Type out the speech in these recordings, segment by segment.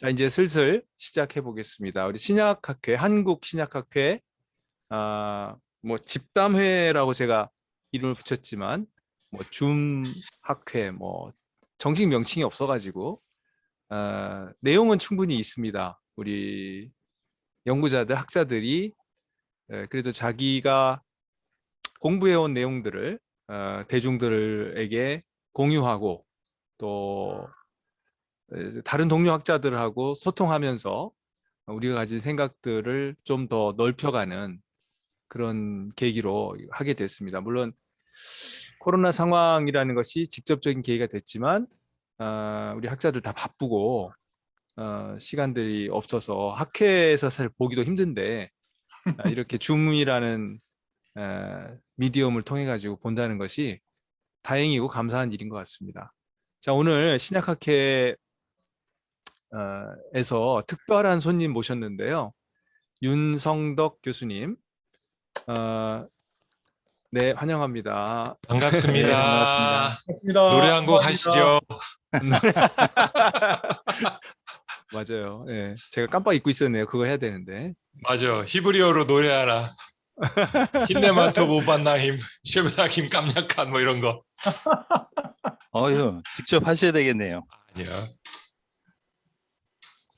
자, 이제 슬슬 시작해 보겠습니다. 우리 신약학회, 한국신약학회, 뭐 집담회라고 제가 이름을 붙였지만, 뭐 줌학회, 뭐 정식 명칭이 없어가지고, 내용은 충분히 있습니다. 우리 연구자들, 학자들이 그래도 자기가 공부해온 내용들을 대중들에게 공유하고 또 다른 동료 학자들하고 소통하면서 우리가 가진 생각들을 좀 더 넓혀가는 그런 계기로 하게 됐습니다. 물론 코로나 상황이라는 것이 직접적인 계기가 됐지만 우리 학자들 다 바쁘고 시간들이 없어서 학회에서 사실 보기도 힘든데 이렇게 줌이라는 미디엄을 통해 가지고 본다는 것이 다행이고 감사한 일인 것 같습니다. 자, 오늘 신약학회 에서 특별한 손님 모셨는데요. 윤성덕 교수님, 어, 네, 환영합니다. 네, 반갑습니다. 반갑습니다. 노래 반갑습니다. 한 곡 감사합니다. 하시죠. 맞아요. 예, 제가 깜빡 잊고 있었네요. 그거 해야 되는데. 맞아. 히브리어로 노래 하나. 힌네만토 모반나힘, 쉐브나힘 깜약한 뭐 이런 거. 어휴, 직접 하셔야 되겠네요. 아니야.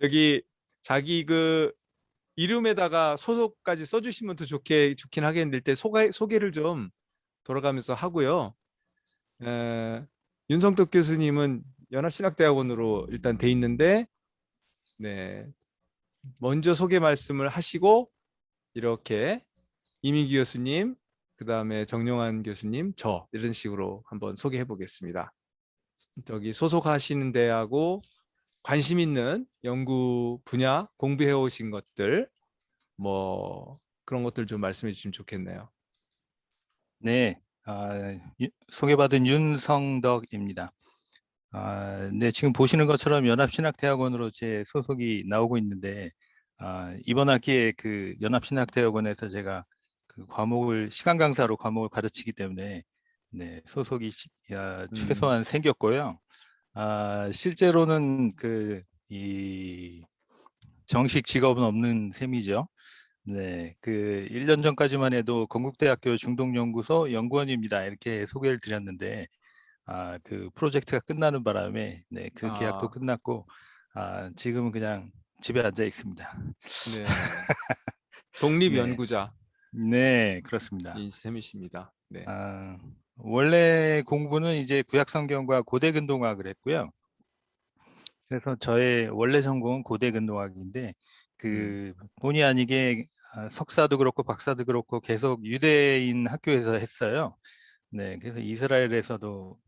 여기 자기 그 이름에다가 소속까지 써주시면 더 좋긴 하겠는데 일단 소개를 좀 돌아가면서 하고요. 윤성덕 교수님은 연합신학대학원으로 일단 돼 있는데, 네, 먼저 소개 말씀을 하시고 이렇게 이민기 교수님, 그 다음에 정용환 교수님, 저 이런 식으로 한번 소개해 보겠습니다. 저기 소속하시는 데하고 관심 있는 연구 분야, 공부해 오신 것들, 뭐 그런 것들 좀 말씀해 주시면 좋겠네요. 네, 소개받은 윤성덕입니다. 네, 지금 보시는 것처럼 연합신학대학원으로 제 소속이 나오고 있는데, 이번 학기에 그 연합신학대학원에서 제가 그 시간 강사로 과목을 가르치기 때문에 네, 소속이 최소한 생겼고요. 실제로는 이 정식 직업은 없는 셈이죠. 네, 그 1년 전까지만 해도 건국대학교 중동연구소 연구원입니다. 이렇게 소개를 드렸는데, 그 프로젝트가 끝나는 바람에, 네, 그 계약도 끝났고, 지금은 그냥 집에 앉아 있습니다. 네, 독립 네, 연구자 네, 그렇습니다. 인 셈이십니다. 네. 원래 공부는 이제 구약성경과 고대근동학을 했고요. 그래서 저의 원래 전공은 고대근동학인데, 그 본의 아니게 석사도 그렇고 박사도 그렇고 계속 유대인 학교에서 했어요. 네, 그래서 이스라엘에서도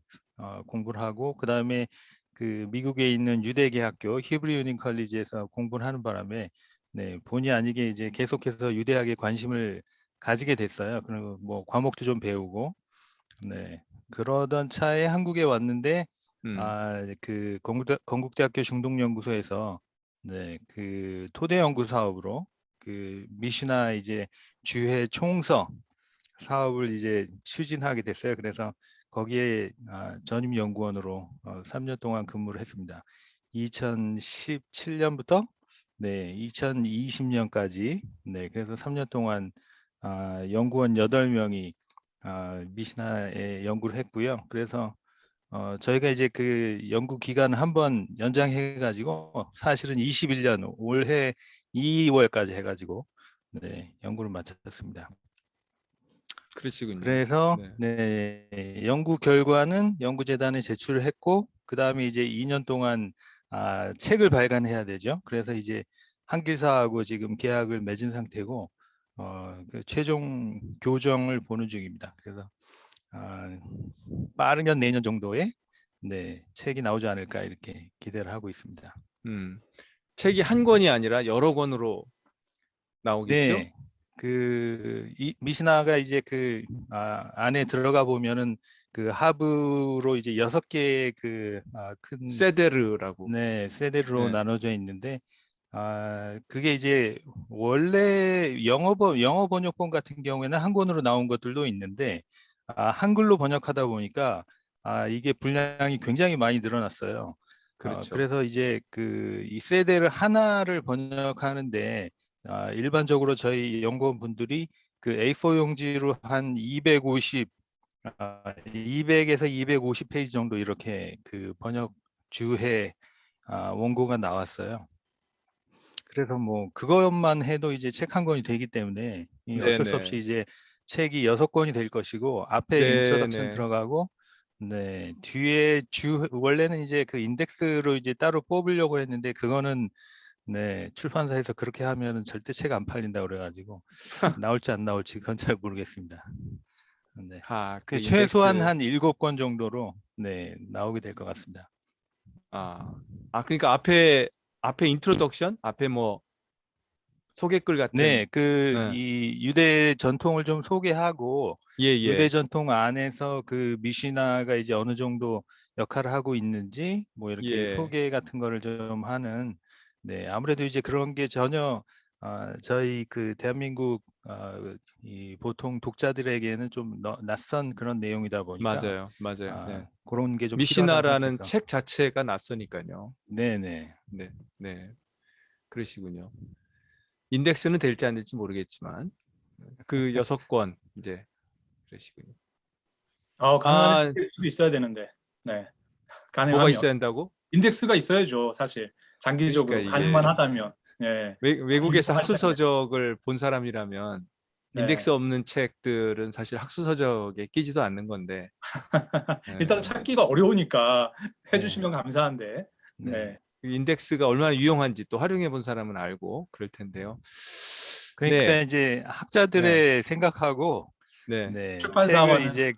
공부를 하고 그 다음에 그 미국에 있는 유대계 학교 히브리 유닝 컬리지에서 공부를 하는 바람에 네, 본의 아니게 이제 계속해서 유대학에 관심을 가지게 됐어요. 그리고 뭐 과목도 좀 배우고 네, 그러던 차에 한국에 왔는데 그 건국대학교 중동연구소에서 네, 그 토대 연구 사업으로 그 미시나 이제 주회 총서 사업을 이제 추진하게 됐어요. 그래서 거기에 전임 연구원으로 3년 동안 근무를 했습니다. 2017년부터 네, 2020년까지 네, 그래서 3년 동안 연구원 8명이 미시나에 연구를 했고요. 그래서 저희가 이제 그 연구 기간을 한번 연장해 가지고 사실은 21년 올해 2월까지 해가지고 네, 연구를 마쳤습니다. 그러시군요. 그래서 네. 네, 연구 결과는 연구재단에 제출을 했고 그 다음에 이제 2년 동안 책을 발간해야 되죠. 그래서 이제 한길사하고 지금 계약을 맺은 상태고 그 최종 교정을 보는 중입니다. 그래서 빠르면 내년 정도에 네, 책이 나오지 않을까 이렇게 기대를 하고 있습니다. 책이 한 권이 아니라 여러 권으로 나오겠죠? 네, 미시나가 이제 그 안에 들어가 보면은 그 하부로 이제 6개의 큰 세데르라고. 네, 세대로 네. 나눠져 있는데 그게 이제 원래 영어 번역본 같은 경우에는 한 권으로 나온 것들도 있는데 한글로 번역하다 보니까 이게 분량이 굉장히 많이 늘어났어요. 그렇죠. 그래서 이제 이 세대를 하나를 번역하는데 일반적으로 저희 연구원 분들이 그 A4 용지로 한 200에서 250페이지 정도 이렇게 그 번역 주해 원고가 나왔어요. 그래서 뭐 그것만 해도 이제 책 한 권이 되기 때문에 어쩔 수 없이 네네. 이제 책이 6권이 될 것이고 앞에 인트로덕션 네네. 들어가고 뒤에 원래는 이제 그 인덱스로 이제 따로 뽑으려고 했는데 그거는 출판사에서 그렇게 하면은 절대 책 안 팔린다 그래가지고 나올지 안 나올지 그건 잘 모르겠습니다. 네. 그 최소한 인덱스. 한 7권 정도로 나오게 될 것 같습니다. 그러니까 앞에 인트로덕션, 앞에 뭐 소개글 같은. 네. 이 유대 전통을 좀 소개하고 예, 유대 예. 전통 안에서 그 미시나가 이제 어느 정도 역할을 하고 있는지 뭐 이렇게 예. 소개 같은 거를 좀 하는 아무래도 이제 그런 게 전혀 저희 그 대한민국 이 보통 독자들에게는 좀 낯선 그런 내용이다 보니까 맞아요. 맞아요. 네. 그런 게 좀 필요하다고 미시나라는 생각해서 책 자체가 낯서니까요. 네네 네. 네. 그러시군요. 인덱스는 될지 안 될지 모르겠지만 그 6권 이제 그러시군요. 가능하면 아, 인덱스도 있어야 되는데. 네. 뭐가 가능하면 있어야 한다고? 인덱스가 있어야죠. 사실 그러니까 장기적으로 가능만 이게 하다면. 네. 외국에서 이동할 때는. 학술서적을 본 사람이라면 인덱스 네. 없는 책들은 사실 학술서적에 끼지도 않는 건데. 일단 네. 찾기가 어려우니까 네. 해주시면 감사한데. 네. 네. 그 인덱스가 얼마나 유용한지 또 활용해 본 사람은 알고 그럴 텐데요. 그러니까 네. 이제 네. 학자들의 생각하고 네. 책을 출판사와는 이제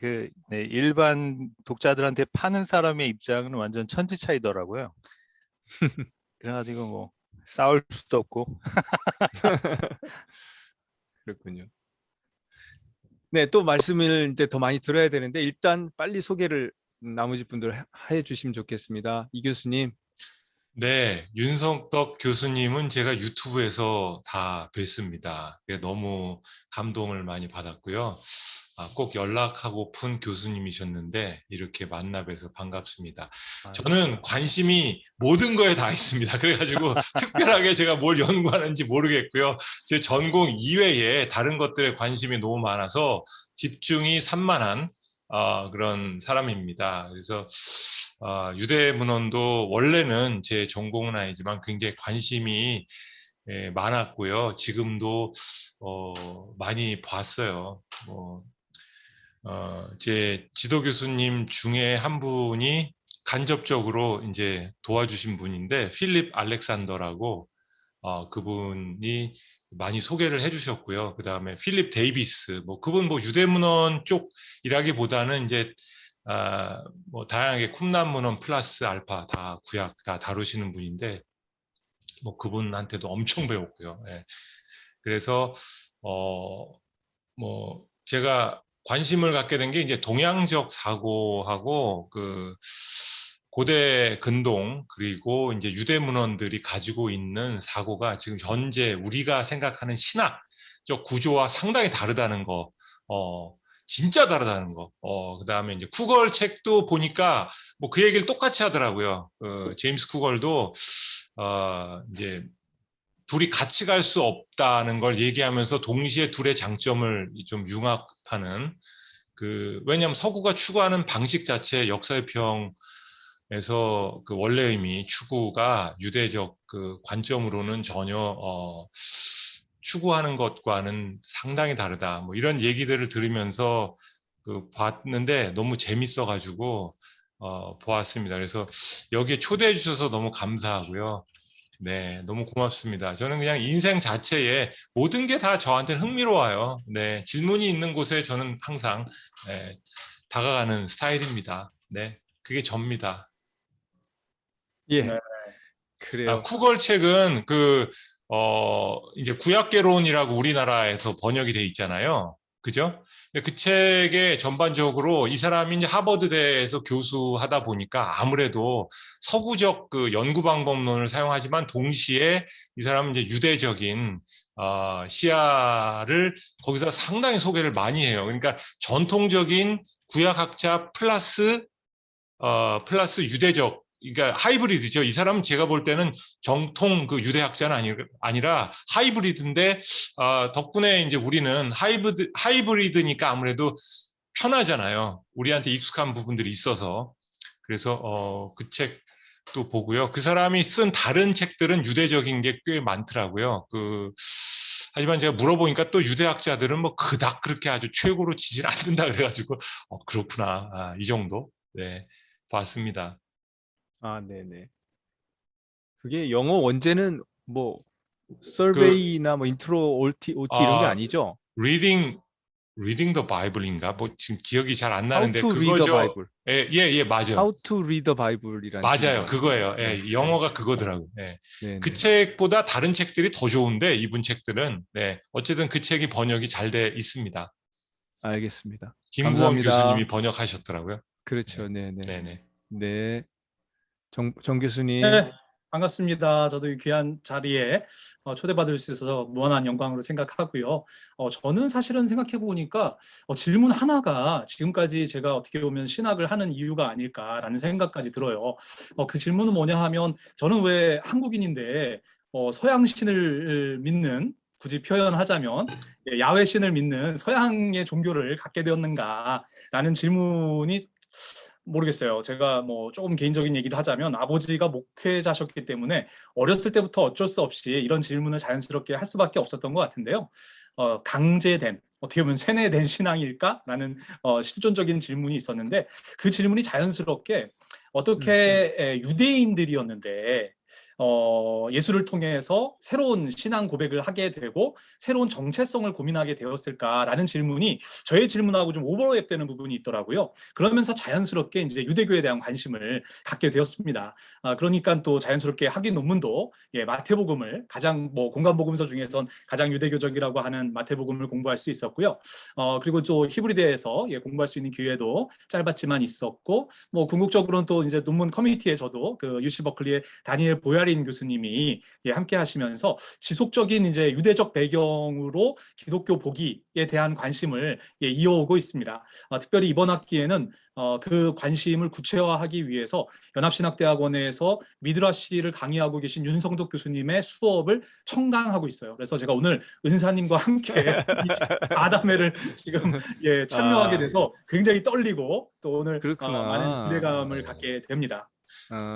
일반 독자들한테 파는 사람의 입장은 완전 천지 차이더라고요. 그래가지고 뭐 싸울 수도 없고. 그렇군요. 네, 또 말씀을 이제 더 많이 들어야 되는데 일단 빨리 소개를 나머지 분들 해 주시면 좋겠습니다. 이 교수님. 네, 윤성덕 교수님은 제가 유튜브에서 다 뵀습니다. 너무 감동을 많이 받았고요. 꼭 연락하고픈 교수님이셨는데 이렇게 만나 뵈서 반갑습니다. 저는 관심이 모든 거에 다 있습니다. 그래가지고 특별하게 제가 뭘 연구하는지 모르겠고요. 제 전공 이외에 다른 것들에 관심이 너무 많아서 집중이 산만한 그런 사람입니다. 그래서 유대문헌도 원래는 제 전공은 아니지만 굉장히 관심이 많았고요. 지금도 많이 봤어요. 제 지도 교수님 중에 한 분이 간접적으로 이제 도와주신 분인데 필립 알렉산더라고 그분이 많이 소개를 해주셨고요. 그 다음에 필립 데이비스, 그분 유대문헌 쪽이라기보다는 이제 다양하게 쿰란 문헌 플러스 알파 다 구약 다 다루시는 분인데 그분한테도 엄청 배웠고요. 예. 그래서 제가 관심을 갖게 된 게 이제 동양적 사고하고 그 고대 근동 그리고 이제 유대 문헌들이 가지고 있는 사고가 지금 현재 우리가 생각하는 신학적 구조와 상당히 다르다는 거, 진짜 다르다는 거. 그다음에 이제 쿠걸 책도 보니까 그 얘기를 똑같이 하더라고요. 제임스 쿠걸도 이제 둘이 같이 갈 수 없다는 걸 얘기하면서 동시에 둘의 장점을 좀 융합하는 왜냐하면 서구가 추구하는 방식 자체 역사의 평에서 그 원래 의미 추구가 유대적 그 관점으로는 전혀 추구하는 것과는 상당히 다르다. 이런 얘기들을 들으면서 봤는데 너무 재밌어가지고 보았습니다. 그래서 여기에 초대해 주셔서 너무 감사하고요. 네, 너무 고맙습니다. 저는 그냥 인생 자체에 모든 게 다 저한테는 흥미로워요. 네, 질문이 있는 곳에 저는 항상 다가가는 스타일입니다. 네, 그게 접니다. 예. 네. 그래요. 쿠걸 책은 이제 구약개론이라고 우리나라에서 번역이 돼 있잖아요. 그죠? 근데 그 책에 전반적으로 이 사람이 이제 하버드대에서 교수하다 보니까 아무래도 서구적 그 연구 방법론을 사용하지만 동시에 이 사람은 이제 유대적인 시야를 거기서 상당히 소개를 많이 해요. 그러니까 전통적인 구약학자 플러스 유대적 그러니까 하이브리드죠. 이 사람은 제가 볼 때는 정통 그 유대학자는 아니라 하이브리드인데 덕분에 이제 우리는 하이브리드니까 아무래도 편하잖아요. 우리한테 익숙한 부분들이 있어서. 그래서 그 책도 보고요. 그 사람이 쓴 다른 책들은 유대적인 게 꽤 많더라고요. 하지만 제가 물어보니까 또 유대학자들은 뭐 그닥 그렇게 아주 최고로 치진 않는다 그래가지고 그렇구나. 이 정도. 네, 봤습니다. 아, 네네. 그게 영어 원제는 뭐 그 서베이나 뭐 인트로 OT 이런 게 아니죠? reading the Bible인가? 뭐 지금 기억이 잘 안 How 나는데 to read the 그거죠. Bible. 예, 맞아요. How to read the Bible이라는 책인 것 맞아요. 같습니다. 그거예요. 네, 예, 영어가 그거더라고요. 예. 네, 그 네. 책보다 다른 책들이 더 좋은데 이분 책들은 네, 어쨌든 그 책이 번역이 잘 돼 있습니다. 알겠습니다. 김구원 감사합니다. 교수님이 번역하셨더라고요. 그렇죠. 네, 네. 네네. 네. 정 교수님. 네, 반갑습니다. 저도 이 귀한 자리에 초대받을 수 있어서 무한한 영광으로 생각하고요. 저는 사실은 생각해 보니까 질문 하나가 지금까지 제가 어떻게 보면 신학을 하는 이유가 아닐까라는 생각까지 들어요. 그 질문은 뭐냐 하면 저는 왜 한국인인데 서양신을 믿는 굳이 표현하자면 야훼신을 믿는 서양의 종교를 갖게 되었는가라는 질문이 모르겠어요. 제가 뭐 조금 개인적인 얘기를 하자면 아버지가 목회자셨기 때문에 어렸을 때부터 어쩔 수 없이 이런 질문을 자연스럽게 할 수밖에 없었던 것 같은데요. 강제된, 어떻게 보면 세뇌된 신앙일까라는 실존적인 질문이 있었는데 그 질문이 자연스럽게 어떻게 유대인들이었는데 예수를 통해서 새로운 신앙 고백을 하게 되고 새로운 정체성을 고민하게 되었을까라는 질문이 저의 질문하고 좀 오버랩되는 부분이 있더라고요. 그러면서 자연스럽게 이제 유대교에 대한 관심을 갖게 되었습니다. 그러니까 또 자연스럽게 학위 논문도 마태복음을 가장 뭐 공간복음서 중에선 가장 유대교적이라고 하는 마태복음을 공부할 수 있었고요. 그리고 또 히브리대에서 공부할 수 있는 기회도 짧았지만 있었고, 뭐 궁극적으로는 또 이제 논문 커뮤니티에 저도 그 UC 버클리의 다니엘 보야린 교수님이 함께 하시면서 지속적인 이제 유대적 배경으로 기독교 보기에 대한 관심을 이어오고 있습니다. 특별히 이번 학기에는 그 관심을 구체화하기 위해서 연합신학대학원에서 미드라시를 강의하고 계신 윤성덕 교수님의 수업을 청강하고 있어요. 그래서 제가 오늘 은사님과 함께 아담회를 지금 참여하게 돼서 굉장히 떨리고 또 오늘 그렇구나. 많은 기대감을 갖게 됩니다.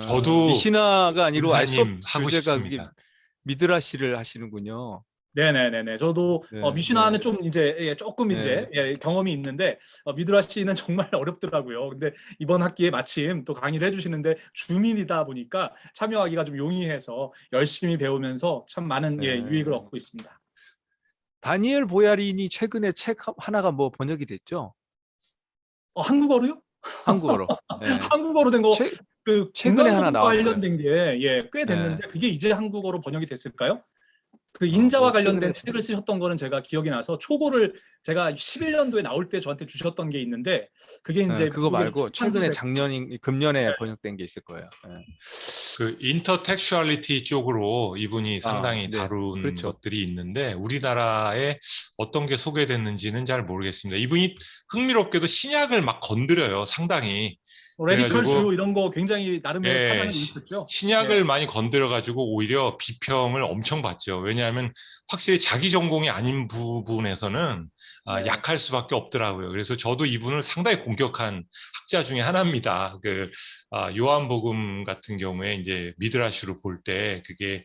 저도 미시나가 아니고 알 수 은사님 없 하고 주제가 그게 싶습니다. 미드라시를 하시는군요. 네네네네. 저도 네, 미시나는 네. 좀 이제 조금 이제 경험이 있는데 미드라시는 정말 어렵더라고요. 근데 이번 학기에 마침 또 강의를 해주시는데 주민이다 보니까 참여하기가 좀 용이해서 열심히 배우면서 참 많은 유익을 얻고 있습니다. 다니엘 보야린이 최근에 책 하나가 뭐 번역이 됐죠? 한국어로요? 한국어로. 네. 한국어로 된 거 그 최근에 하나 공간복음과 나왔어요. 관련된 게 꽤 됐는데 네. 그게 이제 한국어로 번역이 됐을까요? 그 인자와 뭐 관련된 최근에 책을 쓰셨던 거는 제가 기억이 나서 초고를 제가 11년도에 나올 때 저한테 주셨던 게 있는데 그게 이제 그거 미국에서 말고 출판도 최근에 되고 금년에 번역된 게 있을 거예요. 네. 그 인터텍슈얼리티 쪽으로 이분이 상당히 네. 다룬 그렇죠. 것들이 있는데 우리나라에 어떤 게 소개됐는지는 잘 모르겠습니다. 이분이 흥미롭게도 신약을 막 건드려요, 상당히. 레디컬 그래가지고 주 이런 거 굉장히 나름의 파장이 있었죠. 신약을 많이 건드려가지고 오히려 비평을 엄청 받죠. 왜냐하면 확실히 자기 전공이 아닌 부분에서는 네. 약할 수밖에 없더라고요. 그래서 저도 이분을 상당히 공격한 학자 중에 하나입니다. 요한복음 같은 경우에 이제 미드라시로 볼 때 그게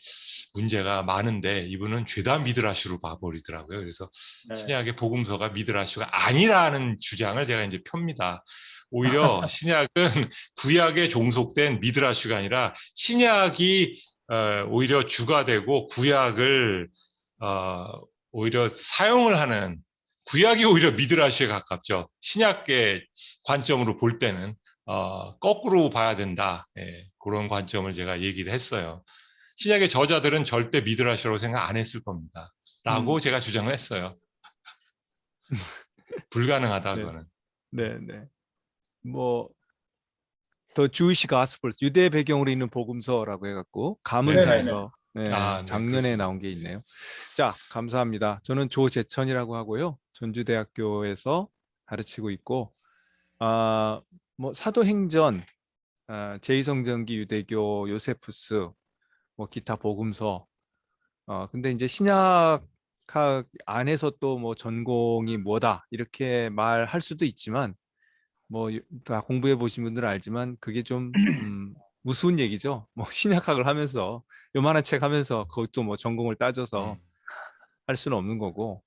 문제가 많은데 이분은 죄다 미드라시로 봐버리더라고요. 그래서 신약의 복음서가 미드라시가 아니라는 주장을 제가 이제 펴니다. 오히려 신약은 구약에 종속된 미드라슈가 아니라 신약이 오히려 주가 되고 구약을 오히려 사용을 하는 구약이 오히려 미드라슈에 가깝죠. 신약의 관점으로 볼 때는 거꾸로 봐야 된다. 그런 관점을 제가 얘기를 했어요. 신약의 저자들은 절대 미드라슈라고 생각 안 했을 겁니다. 라고 제가 주장을 했어요. 불가능하다 그거는. 네. 뭐 더 주이시 가스플 유대 배경으로 있는 복음서라고 해갖고 가문사에서 작년에 나온 게 있네요. 자, 감사합니다. 저는 조재천이라고 하고요. 전주대학교에서 가르치고 있고 뭐 사도행전 제2성전기 유대교 요세푸스 뭐 기타 복음서 근데 이제 신약학 안에서 또 뭐 전공이 뭐다 이렇게 말할 수도 있지만 뭐 다 공부해 보신 분들은 알지만 그게 좀 무수한 얘기죠. 뭐 신약학을 하면서 요만한 책 하면서 그것도 뭐 전공을 따져서 할 수는 없는 거고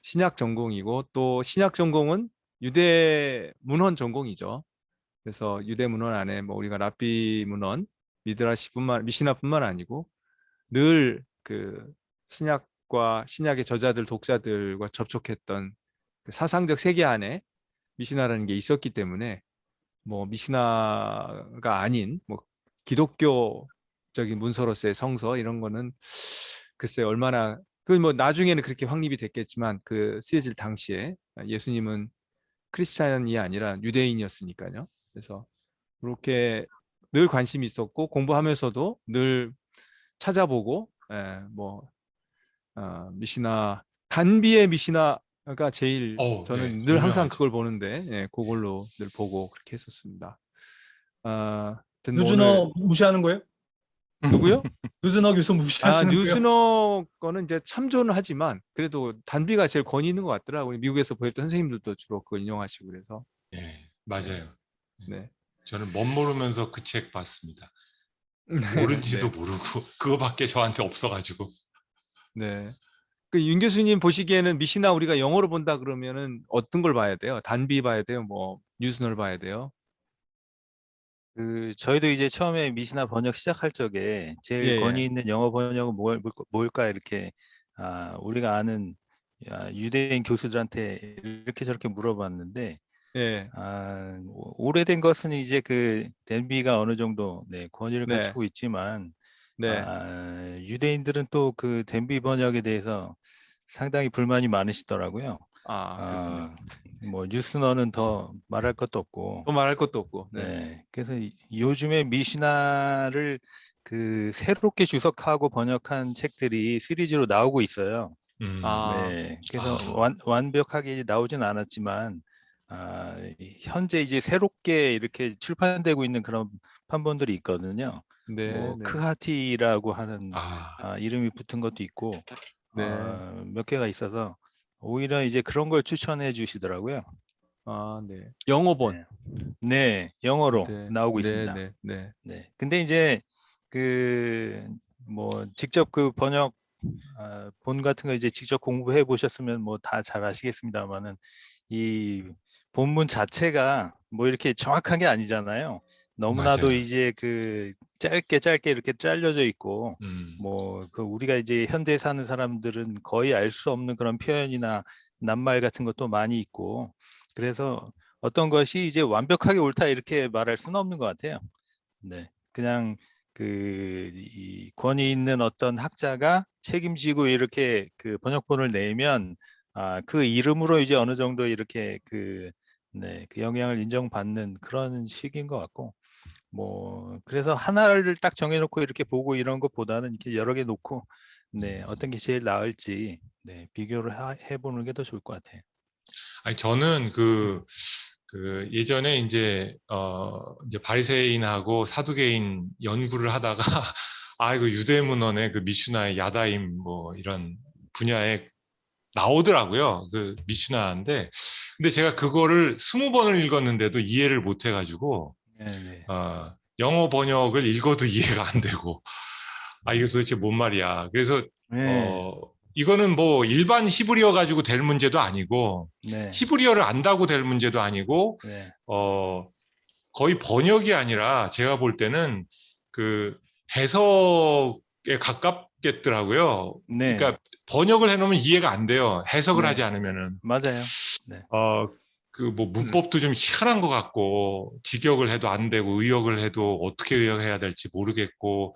신약 전공이고 또 신약 전공은 유대 문헌 전공이죠. 그래서 유대 문헌 안에 뭐 우리가 랍비 문헌, 미시나뿐만 아니고 늘 그 신약과 신약의 저자들 독자들과 접촉했던 그 사상적 세계 안에 미시나라는 게 있었기 때문에 뭐 미시나가 아닌 뭐 기독교적인 문서로서의 성서 이런 거는 글쎄 얼마나 그 뭐 나중에는 그렇게 확립이 됐겠지만 그 쓰여질 당시에 예수님은 크리스찬이 아니라 유대인이었으니까요. 그래서 그렇게 늘 관심이 있었고 공부하면서도 늘 찾아보고 뭐 미시나 단비의 미시나가 제일 네, 저는 늘 항상 유명하죠. 그걸 보는데 그걸로 늘 보고 그렇게 했었습니다. 하여튼 뭐 오늘 류준호 무시하는 거예요? 누구요? 류준호 교수 무시하시는 거예요? 뉴스너 거는 이제 참조는 하지만 그래도 단비가 제일 권위 있는 것 같더라고요. 미국에서 보였던 선생님들도 주로 그걸 인용하시고 그래서 예, 맞아요. 네. 저는 멋모르면서 그 책 봤습니다. 네. 모른지도 네. 모르고 그거밖에 저한테 없어가지고. 네. 그 윤 교수님 보시기에는 미시나 우리가 영어로 본다 그러면은 어떤 걸 봐야 돼요? 단비 봐야 돼요? 뭐 뉴스너를 봐야 돼요? 그 저희도 이제 처음에 미시나 번역 시작할 적에 예, 제일 권위 예. 있는 영어 번역은 뭘까 이렇게 우리가 아는 유대인 교수들한테 이렇게 저렇게 물어봤는데 예. 오래된 것은 이제 그 댄비가 어느 정도 권위를 네. 갖추고 있지만 네. 유대인들은 또 그 댄비 번역에 대해서 상당히 불만이 많으시더라고요. 그렇군요. 뭐 뉴스너는 더 말할 것도 없고. 또 말할 것도 없고. 네. 네, 그래서 요즘에 미시나를 그 새롭게 주석하고 번역한 책들이 시리즈로 나오고 있어요. 네, 그래서 완벽하게 나오진 않았지만 현재 이제 새롭게 이렇게 출판되고 있는 그런 판본들이 있거든요. 네, 뭐 네. 크하티라고 하는 이름이 붙은 것도 있고 네. 몇 개가 있어서 오히려 이제 그런 걸 추천해 주시더라고요. 네. 영어본. 네, 영어로 네. 나오고 네, 있습니다. 네, 네. 네. 근데 이제 그 뭐 직접 그 번역 본 같은 거 이제 직접 공부해 보셨으면 뭐 다 잘 아시겠습니다만은 이 본문 자체가 뭐 이렇게 정확한 게 아니잖아요. 너무나도 맞아요. 이제 그 짧게 이렇게 잘려져 있고 뭐 그 우리가 이제 현대에 사는 사람들은 거의 알 수 없는 그런 표현이나 낱말 같은 것도 많이 있고 그래서 어떤 것이 이제 완벽하게 옳다 이렇게 말할 수는 없는 것 같아요. 네, 그냥 이 권위 있는 어떤 학자가 책임지고 이렇게 그 번역본을 내면 그 이름으로 이제 어느 정도 이렇게 그 영향을 인정받는 그런 식인 것 같고 뭐 그래서 하나를 딱 정해놓고 이렇게 보고 이런 것보다는 이렇게 여러 개 놓고 어떤 게 제일 나을지 비교를 해보는 게 더 좋을 것 같아요. 아니, 저는 그 예전에 이제 바리새인하고 사두개인 연구를 하다가 이거 유대문헌의 그 미슈나의 야다임 뭐 이런 분야에 나오더라고요. 그 미슈나인데 근데 제가 그거를 20번을 읽었는데도 이해를 못 해가지고 영어 번역을 읽어도 이해가 안 되고 이게 도대체 뭔 말이야. 그래서 이거는 뭐 일반 히브리어 가지고 될 문제도 아니고 히브리어를 안다고 될 문제도 아니고 거의 번역이 아니라 제가 볼 때는 그 해석에 가깝겠더라고요. 그러니까 번역을 해놓으면 이해가 안 돼요. 해석을 하지 않으면은. 맞아요. 그 뭐 문법도 좀 희한한 것 같고 직역을 해도 안 되고 의역을 해도 어떻게 의역해야 될지 모르겠고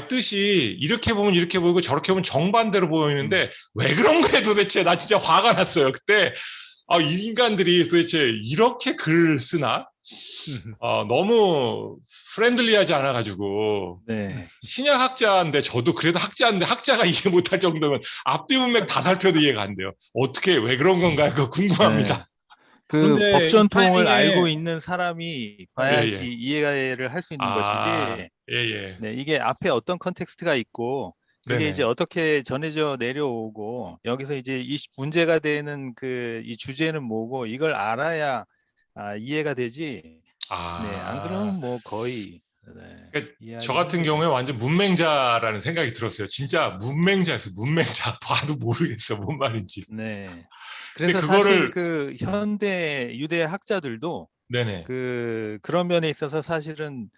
뜻이 이렇게 보면 이렇게 보이고 저렇게 보면 정반대로 보이는데 왜 그런 거야 도대체. 나 진짜 화가 났어요. 그때 이 인간들이 도대체 이렇게 글을 쓰나? 너무 프렌들리하지 않아가지고 신약 학자인데 저도 그래도 학자인데 학자가 이해 못할 정도면 앞뒤 문맥 다 살펴도 이해가 안 돼요. 어떻게 왜 그런 건가요? 그거 궁금합니다. 그 그런데 이 법전통을 알고 타이밍에 있는 사람이 예, 봐야지 예. 이해를 할 수 있는 아, 것이지. 예, 예. 네, 이게 앞에 어떤 컨텍스트가 있고 그게 이제 네네. 어떻게 전해져 내려오고 여기서 이제 문제가 되는 이 주제는 뭐고 이걸 알아야 이해가 되지. 네, 안 아, 그러면 뭐 거의 그러니까 저 이해하기 같은 힘들죠. 경우에 완전 문맹자라는 생각이 들었어요. 진짜 문맹자였어요. 문맹자. 봐도 모르겠어. 뭔 말인지. 네. 근데 그래서 사실 그거를, 그 음, 현대 유대 학자들도 네네. 그런 면에 있어서 사실은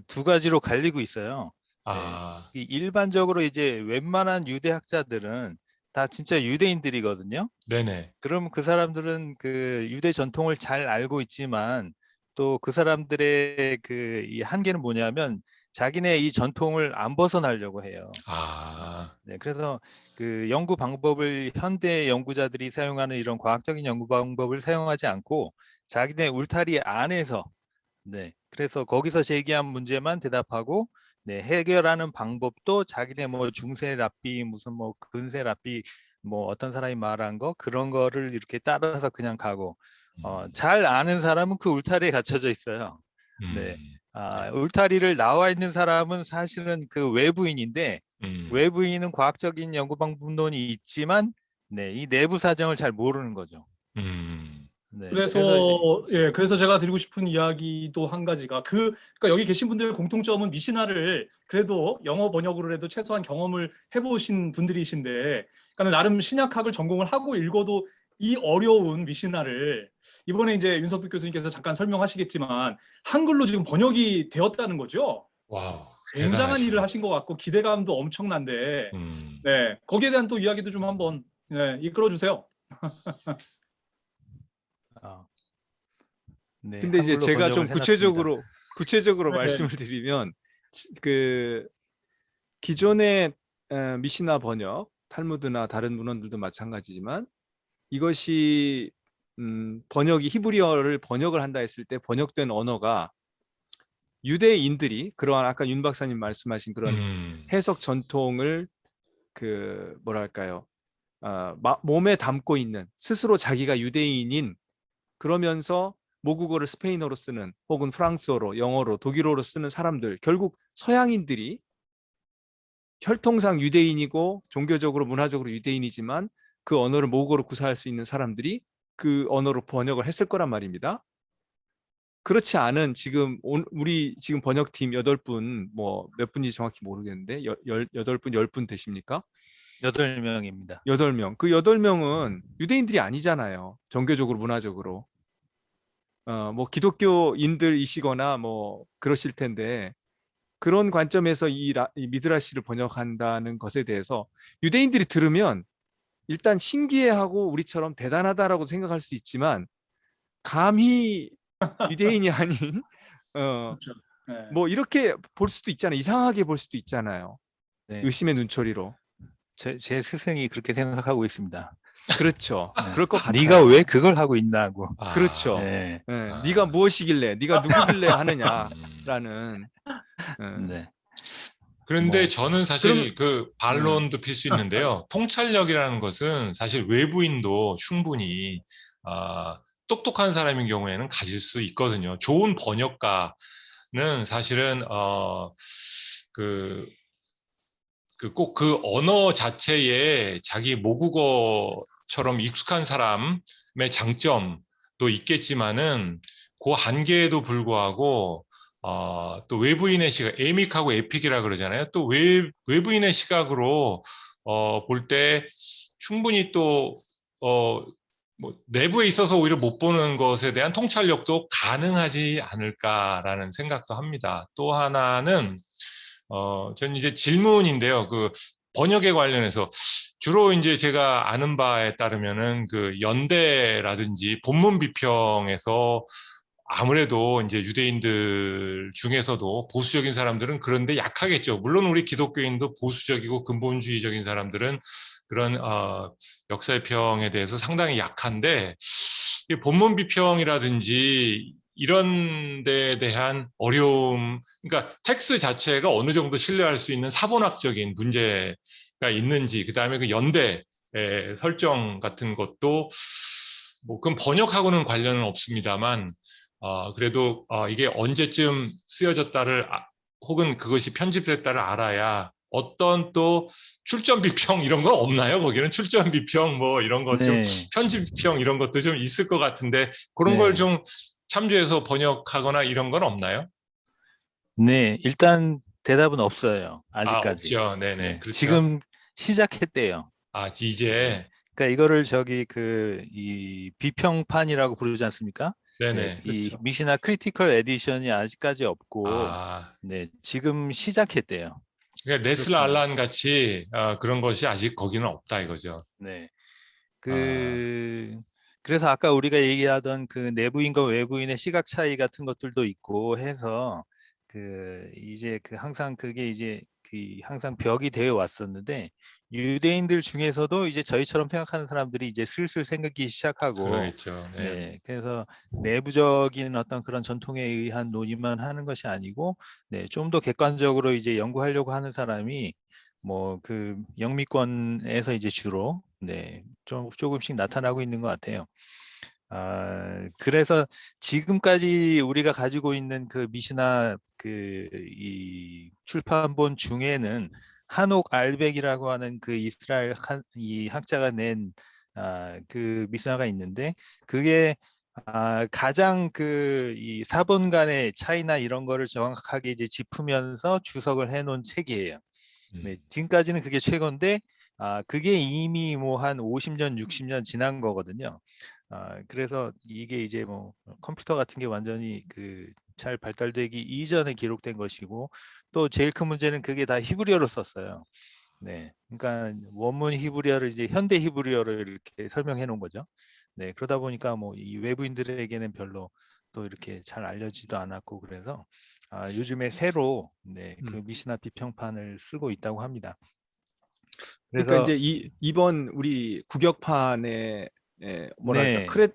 두 가지로 갈리고 있어요. 네. 아, 일반적으로 이제 웬만한 유대 학자들은 다 진짜 유대인들이거든요. 네네. 그럼 그 사람들은 그 유대 전통을 잘 알고 있지만 또 그 사람들의 이 한계는 뭐냐면 자기네 이 전통을 안 벗어나려고 해요. 아, 네, 그래서 그 연구 방법을 현대 연구자들이 사용하는 이런 과학적인 연구 방법을 사용하지 않고 자기네 울타리 안에서, 네, 그래서 거기서 제기한 문제만 대답하고, 네, 해결하는 방법도 자기네 뭐 중세 랍비 무슨 뭐 근세 랍비 뭐 어떤 사람이 말한 거 그런 거를 이렇게 따라서 그냥 가고, 음, 잘 아는 사람은 그 울타리에 갇혀져 있어요. 네, 음, 울타리를 나와 있는 사람은 사실은 그 외부인인데 음, 외부인은 과학적인 연구 방법론이 있지만, 네, 이 내부 사정을 잘 모르는 거죠. 음, 네, 그래서 그래서 그래서 제가 드리고 싶은 이야기도 한 가지가 그러니까 여기 계신 분들의 공통점은 미시나를 그래도 영어 번역으로라도 최소한 경험을 해보신 분들이신데, 그러니까 나름 신약학을 전공을 하고 읽어도 이 어려운 미시나를 이번에 이제 윤석두 교수님께서 잠깐 설명하시겠지만 한글로 지금 번역이 되었다는 거죠. 와우, 굉장한 일을 대단하시네. 하신 것 같고 기대감도 엄청난데, 음, 네, 거기에 대한 또 이야기도 좀 한번 이끌어 주세요. 아, 네, 근데 이제 한글로 제가 좀 번역을 해놨습니다. 구체적으로 네. 말씀을 드리면 그 기존의 미시나 번역, 탈무드나 다른 문헌들도 마찬가지지만 이것이 번역이 히브리어를 번역을 한다 했을 때 번역된 언어가 유대인들이 그러한 아까 윤 박사님 말씀하신 그런 음, 해석 전통을 그 뭐랄까요? 몸에 담고 있는 스스로 자기가 유대인인 그러면서 모국어를 스페인어로 쓰는 혹은 프랑스어로, 영어로, 독일어로 쓰는 사람들 결국 서양인들이 혈통상 유대인이고 종교적으로 문화적으로 유대인이지만 그 언어를 모국어로 구사할 수 있는 사람들이 그 언어로 번역을 했을 거란 말입니다. 그렇지 않은 지금 우리 지금 번역팀 8분 뭐 몇 분인지 정확히 모르겠는데 8분 10분 되십니까? 8명입니다. 8명. 그 8명은 유대인들이 아니잖아요. 종교적으로 문화적으로. 뭐 기독교인들이시거나 뭐 그러실 텐데 그런 관점에서 이 미드라시를 번역한다는 것에 대해서 유대인들이 들으면 일단 신기해하고 우리처럼 대단하다라고 생각할 수 있지만 감히 유대인이 아닌 그렇죠. 네. 뭐 이렇게 볼 수도 있잖아요. 이상하게 볼 수도 있잖아요. 네, 의심의 눈초리로. 제 스승이 그렇게 생각하고 있습니다. 그렇죠. 네. 그럴 것 네가 같아요. 왜 그걸 하고 있나고. 아, 그렇죠. 네, 예, 네가 아, 무엇이길래, 네가 누구길래 음. 하느냐라는. 예, 네, 그런데 뭐, 저는 그럼 사실 그 음, 반론도 필 수 있는데요. 통찰력이라는 것은 사실 외부인도 충분히 똑똑한 사람인 경우에는 가질 수 있거든요. 좋은 번역가는 사실은 그 꼭 그 언어 자체에 자기 모국어처럼 익숙한 사람의 장점도 있겠지만은 그 한계에도 불구하고 또 외부인의 시각, 에믹하고 에픽이라 그러잖아요. 또 외부인의 시각으로 볼 때 충분히 또 뭐 내부에 있어서 오히려 못 보는 것에 대한 통찰력도 가능하지 않을까라는 생각도 합니다. 또 하나는 전 이제 질문인데요. 그 번역에 관련해서 주로 이제 제가 아는 바에 따르면은 그 연대라든지 본문 비평에서 아무래도 이제 유대인들 중에서도 보수적인 사람들은 그런데 약하겠죠. 물론 우리 기독교인도 보수적이고 근본주의적인 사람들은 그런 역사의 평에 대해서 상당히 약한데 이 본문 비평이라든지 이런 데에 대한 어려움, 그러니까 텍스 자체가 어느 정도 신뢰할 수 있는 사본학적인 문제가 있는지, 그 다음에 그 연대 설정 같은 것도 뭐 그럼 번역하고는 관련은 없습니다만 그래도 이게 언제쯤 쓰여졌다를 혹은 그것이 편집됐다를 알아야 어떤 또 출전 비평 이런 거 없나요? 거기는 출전 비평 뭐 이런 것 좀 네, 편집 비평 이런 것도 좀 있을 것 같은데 그런 걸 네, 좀 참조해서 번역하거나 이런 건 없나요? 네. 일단 대답은 없어요. 아직까지. 없죠. 네네. 네, 그렇죠. 지금 시작했대요. 네. 이제 그러니까 이거를 저기 이 비평판이라고 부르지 않습니까? 네, 네네. 이 그렇죠. 미시나 크리티컬 에디션이 아직까지 없고, 아, 네, 지금 시작했대요. 그러니까 네슬 그렇군요. 알란 같이 그런 것이 아직 거기는 없다 이거죠. 네, 아, 그 그래서 아까 우리가 얘기하던 그 내부인과 외부인의 시각 차이 같은 것들도 있고 해서 이제 항상 그게 이제 항상 벽이 되어 왔었는데 유대인들 중에서도 이제 저희처럼 생각하는 사람들이 이제 슬슬 생각이 시작하고 그러겠죠. 네. 네, 그래서 내부적인 어떤 그런 전통에 의한 논의만 하는 것이 아니고 네, 좀 더 객관적으로 이제 연구하려고 하는 사람이 뭐 영미권에서 이제 주로 네, 조금씩 나타나고 있는 것 같아요. 그래서 지금까지 우리가 가지고 있는 그 미시나 이 출판본 중에는 한옥 알백이라고 하는 그 이스라엘 이 학자가 낸 그 미시나가 있는데 그게 가장 이 사본 간의 차이나 이런 거를 정확하게 이제 짚으면서 주석을 해놓은 책이에요. 네, 지금까지는 그게 최고인데 그게 이미 뭐 한 50년, 60년 지난 거거든요. 그래서 이게 이제 뭐 컴퓨터 같은 게 완전히 잘 발달되기 이전에 기록된 것이고 또 제일 큰 문제는 그게 다 히브리어로 썼어요. 네, 그러니까 원문 히브리어를 이제 현대 히브리어로 이렇게 설명해 놓은 거죠. 네, 그러다 보니까 뭐 이 외부인들에게는 별로 또 이렇게 잘 알려지도 않았고 그래서 요즘에 새로 네, 그 음. 미시나 비평판을 쓰고 있다고 합니다. 그러니까 그래서 이제 이번 우리 국역판의 뭐랄까 네,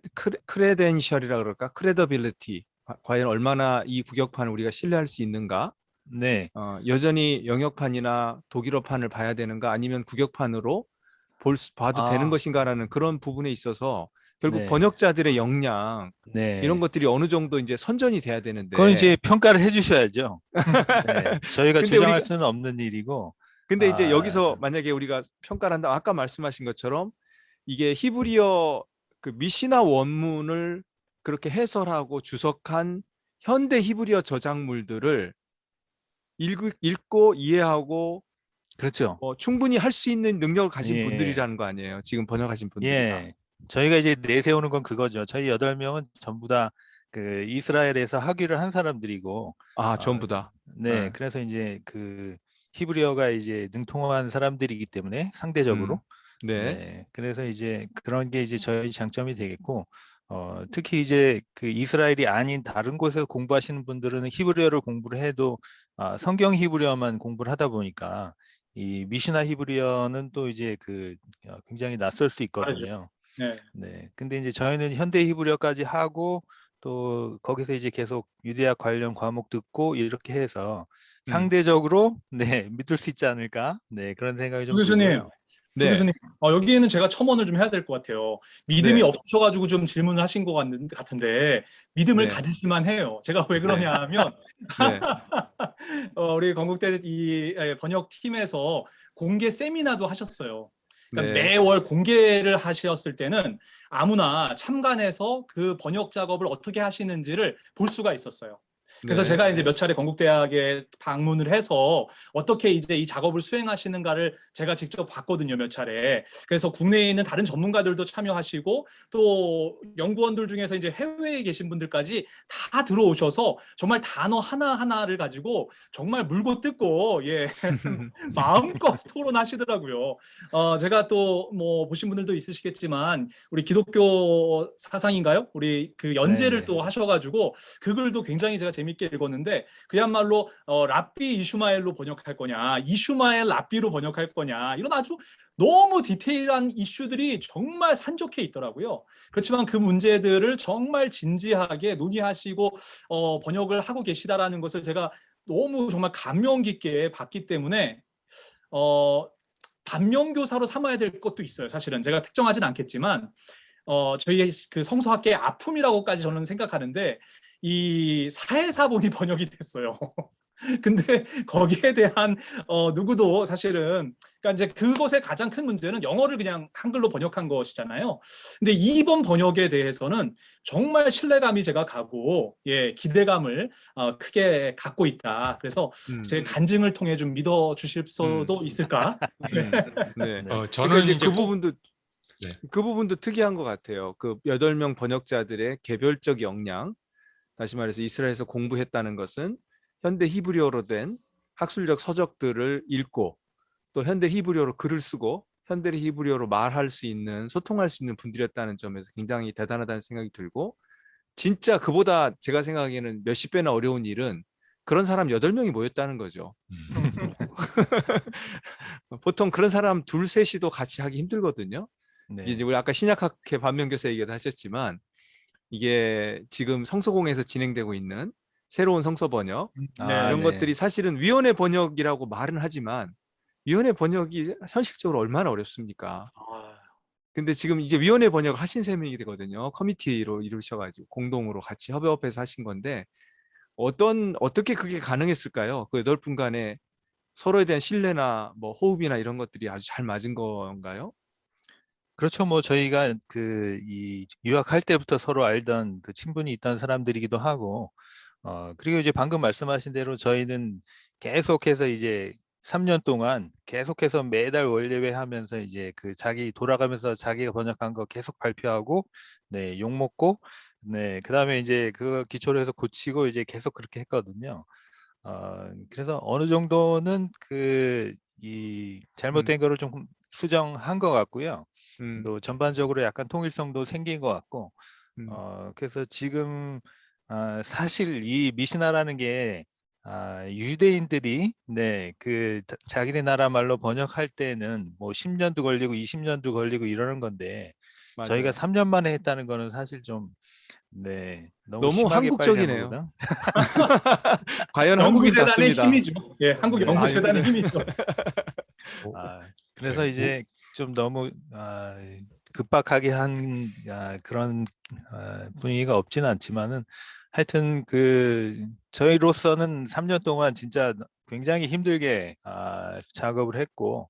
크레덴셜이라 그럴까 크레더빌리티 과연 얼마나 이 국역판을 우리가 신뢰할 수 있는가? 네, 여전히 영역판이나 독일어판을 봐야 되는가? 아니면 국역판으로 봐도 되는 아, 것인가라는 그런 부분에 있어서 결국 네, 번역자들의 역량 이런 네. 것들이 어느 정도 이제 선전이 돼야 그건 이제 되는데 평가를 해주셔야죠. 네, 저희가 근데 주장할 우리가 수는 없는 일이고, 근데 이제 아, 여기서 만약에 우리가 평가를 한다 아까 말씀하신 것처럼 이게 히브리어 그 미시나 원문을 그렇게 해설하고 주석한 현대 히브리어 저작물들을 읽고 이해하고 그렇죠. 충분히 할 수 있는 능력을 가진 예, 분들이라는 거 아니에요. 지금 번역하신 분들이 다. 예. 저희가 이제 내세우는 건 그거죠. 저희 8명은 전부 다 이스라엘에서 학위를 한 사람들이고, 전부 다. 네, 네. 그래서 이제 히브리어가 이제 능통한 사람들이기 때문에 음. 상대적으로, 네. 네, 그래서 이제 그런 게 이제 저희 장점이 되겠고, 특히 이제 이스라엘이 아닌 다른 곳에서 공부하시는 분들은 히브리어를 공부를 해도 성경 히브리어만 공부를 하다 보니까 이 미시나 히브리어는 또 이제 굉장히 낯설 수 다르죠. 있거든요. 네. 네. 근데 이제 저희는 현대 히브리어까지 하고 또 거기서 이제 계속 유대학 관련 과목 듣고 이렇게 해서 음. 상대적으로 네, 믿을 수 있지 않을까? 네, 그런 생각이 조 좀 교수님, 들고요. 조 네. 교수님, 여기에는 제가 첨언을 좀 해야 될 것 같아요. 믿음이 네. 없으셔가지고 좀 질문을 하신 것 같은데 믿음을 네. 가지실만 해요. 제가 왜 네. 그러냐 하면 네. 우리 건국대 번역 팀에서 공개 세미나도 하셨어요. 그러니까 네. 매월 공개를 하셨을 때는 아무나 참관해서 그 번역 작업을 어떻게 하시는지를 볼 수가 있었어요. 그래서 네. 제가 이제 몇 차례 건국대학에 방문을 해서 어떻게 이제 이 작업을 수행하시는가를 제가 직접 봤거든요, 몇 차례. 그래서 국내에 있는 다른 전문가들도 참여하시고 또 연구원들 중에서 이제 해외에 계신 분들까지 다 들어오셔서 정말 단어 하나하나를 가지고 정말 물고 뜯고 마음껏 토론하시더라고요. 제가 또 뭐 보신 분들도 있으시겠지만 우리 기독교 사상인가요? 우리 그 연재를 네. 또 하셔가지고 그 글도 굉장히 제가 재밌게 읽었는데 그야말로 랍비 이슈마엘로 번역할 거냐, 이슈마엘 랍비로 번역할 거냐 이런 아주 너무 디테일한 이슈들이 정말 산적해 있더라고요. 그렇지만 그 문제들을 정말 진지하게 논의하시고 번역을 하고 계시다라는 것을 제가 너무 정말 감명 깊게 봤기 때문에 반면교사로 삼아야 될 것도 있어요. 사실은 제가 특정하진 않겠지만 저희 그 성서학계의 아픔이라고까지 저는 생각하는데 이 사회사본이 번역이 됐어요. 근데 거기에 대한 누구도 사실은 그러니까 이제 그것의 가장 큰 문제는 영어를 그냥 한글로 번역한 것이잖아요. 근데 이번 번역에 대해서는 정말 신뢰감이 제가 가고 예, 기대감을 크게 갖고 있다. 그래서 제 간증을 통해 좀 믿어 주실 수도 있을까? 네. 네. 그러니까 저는 이제 이제 그 꼭 부분도 네. 그 부분도 특이한 것 같아요. 그 8명 번역자들의 개별적 역량, 다시 말해서 이스라엘에서 공부했다는 것은 현대 히브리어로 된 학술적 서적들을 읽고 또 현대 히브리어로 글을 쓰고 현대 히브리어로 말할 수 있는 소통할 수 있는 분들이었다는 점에서 굉장히 대단하다는 생각이 들고 진짜 그보다 제가 생각하기에는 몇십 배나 어려운 일은 그런 사람 8명이 모였다는 거죠. 보통 그런 사람 둘, 셋이도 같이 하기 힘들거든요. 이게 네. 이제 우리 아까 신약학회 반면교사 얘기도 하셨지만 이게 지금 성서공에서 진행되고 있는 새로운 성서 번역 아, 이런 네. 것들이 사실은 위원회 번역이라고 말은 하지만 위원회 번역이 현실적으로 얼마나 어렵습니까? 근데 지금 이제 위원회 번역을 하신 셈이 되거든요. 커미티로 이루셔가지고 공동으로 같이 협업해서 하신 건데 어떻게 그게 가능했을까요? 그 8분 간에 서로에 대한 신뢰나 뭐 호흡이나 이런 것들이 아주 잘 맞은 건가요? 그렇죠. 뭐 저희가 그 이 유학할 때부터 서로 알던 그 친분이 있던 사람들이기도 하고, 그리고 이제 방금 말씀하신 대로 저희는 계속해서 이제 3년 동안 계속해서 매달 원예회 하면서 이제 그 자기 돌아가면서 자기가 번역한 거 계속 발표하고, 네, 욕 먹고, 네, 그다음에 이제 그거 기초로 해서 고치고 이제 계속 그렇게 했거든요. 그래서 어느 정도는 그 이 잘못된 거를 좀 수정한 것 같고요. 음, 또 전반적으로 약간 통일성도 생긴 것 같고, 음, 그래서 지금 사실 이 미시나라는 게 유대인들이 네, 그 자기네 나라 말로 번역할 때는 뭐 10년도 걸리고 20년도 걸리고 이러는 건데 저희가 맞아요. 3년 만에 했다는 거는 사실 좀 네, 너무 너무 심하게 빨리 한 한국적이네요. 거거든. 과연 영국의 재단의 한국인답습니다. 힘이죠. 예, 한국 네. 영국 아니, 재단의 근데 힘이죠. 그래서 네. 이제 좀 너무 급박하게 한 그런 분위기가 없지는 않지만은 하여튼 그 저희로서는 3년 동안 진짜 굉장히 힘들게 작업을 했고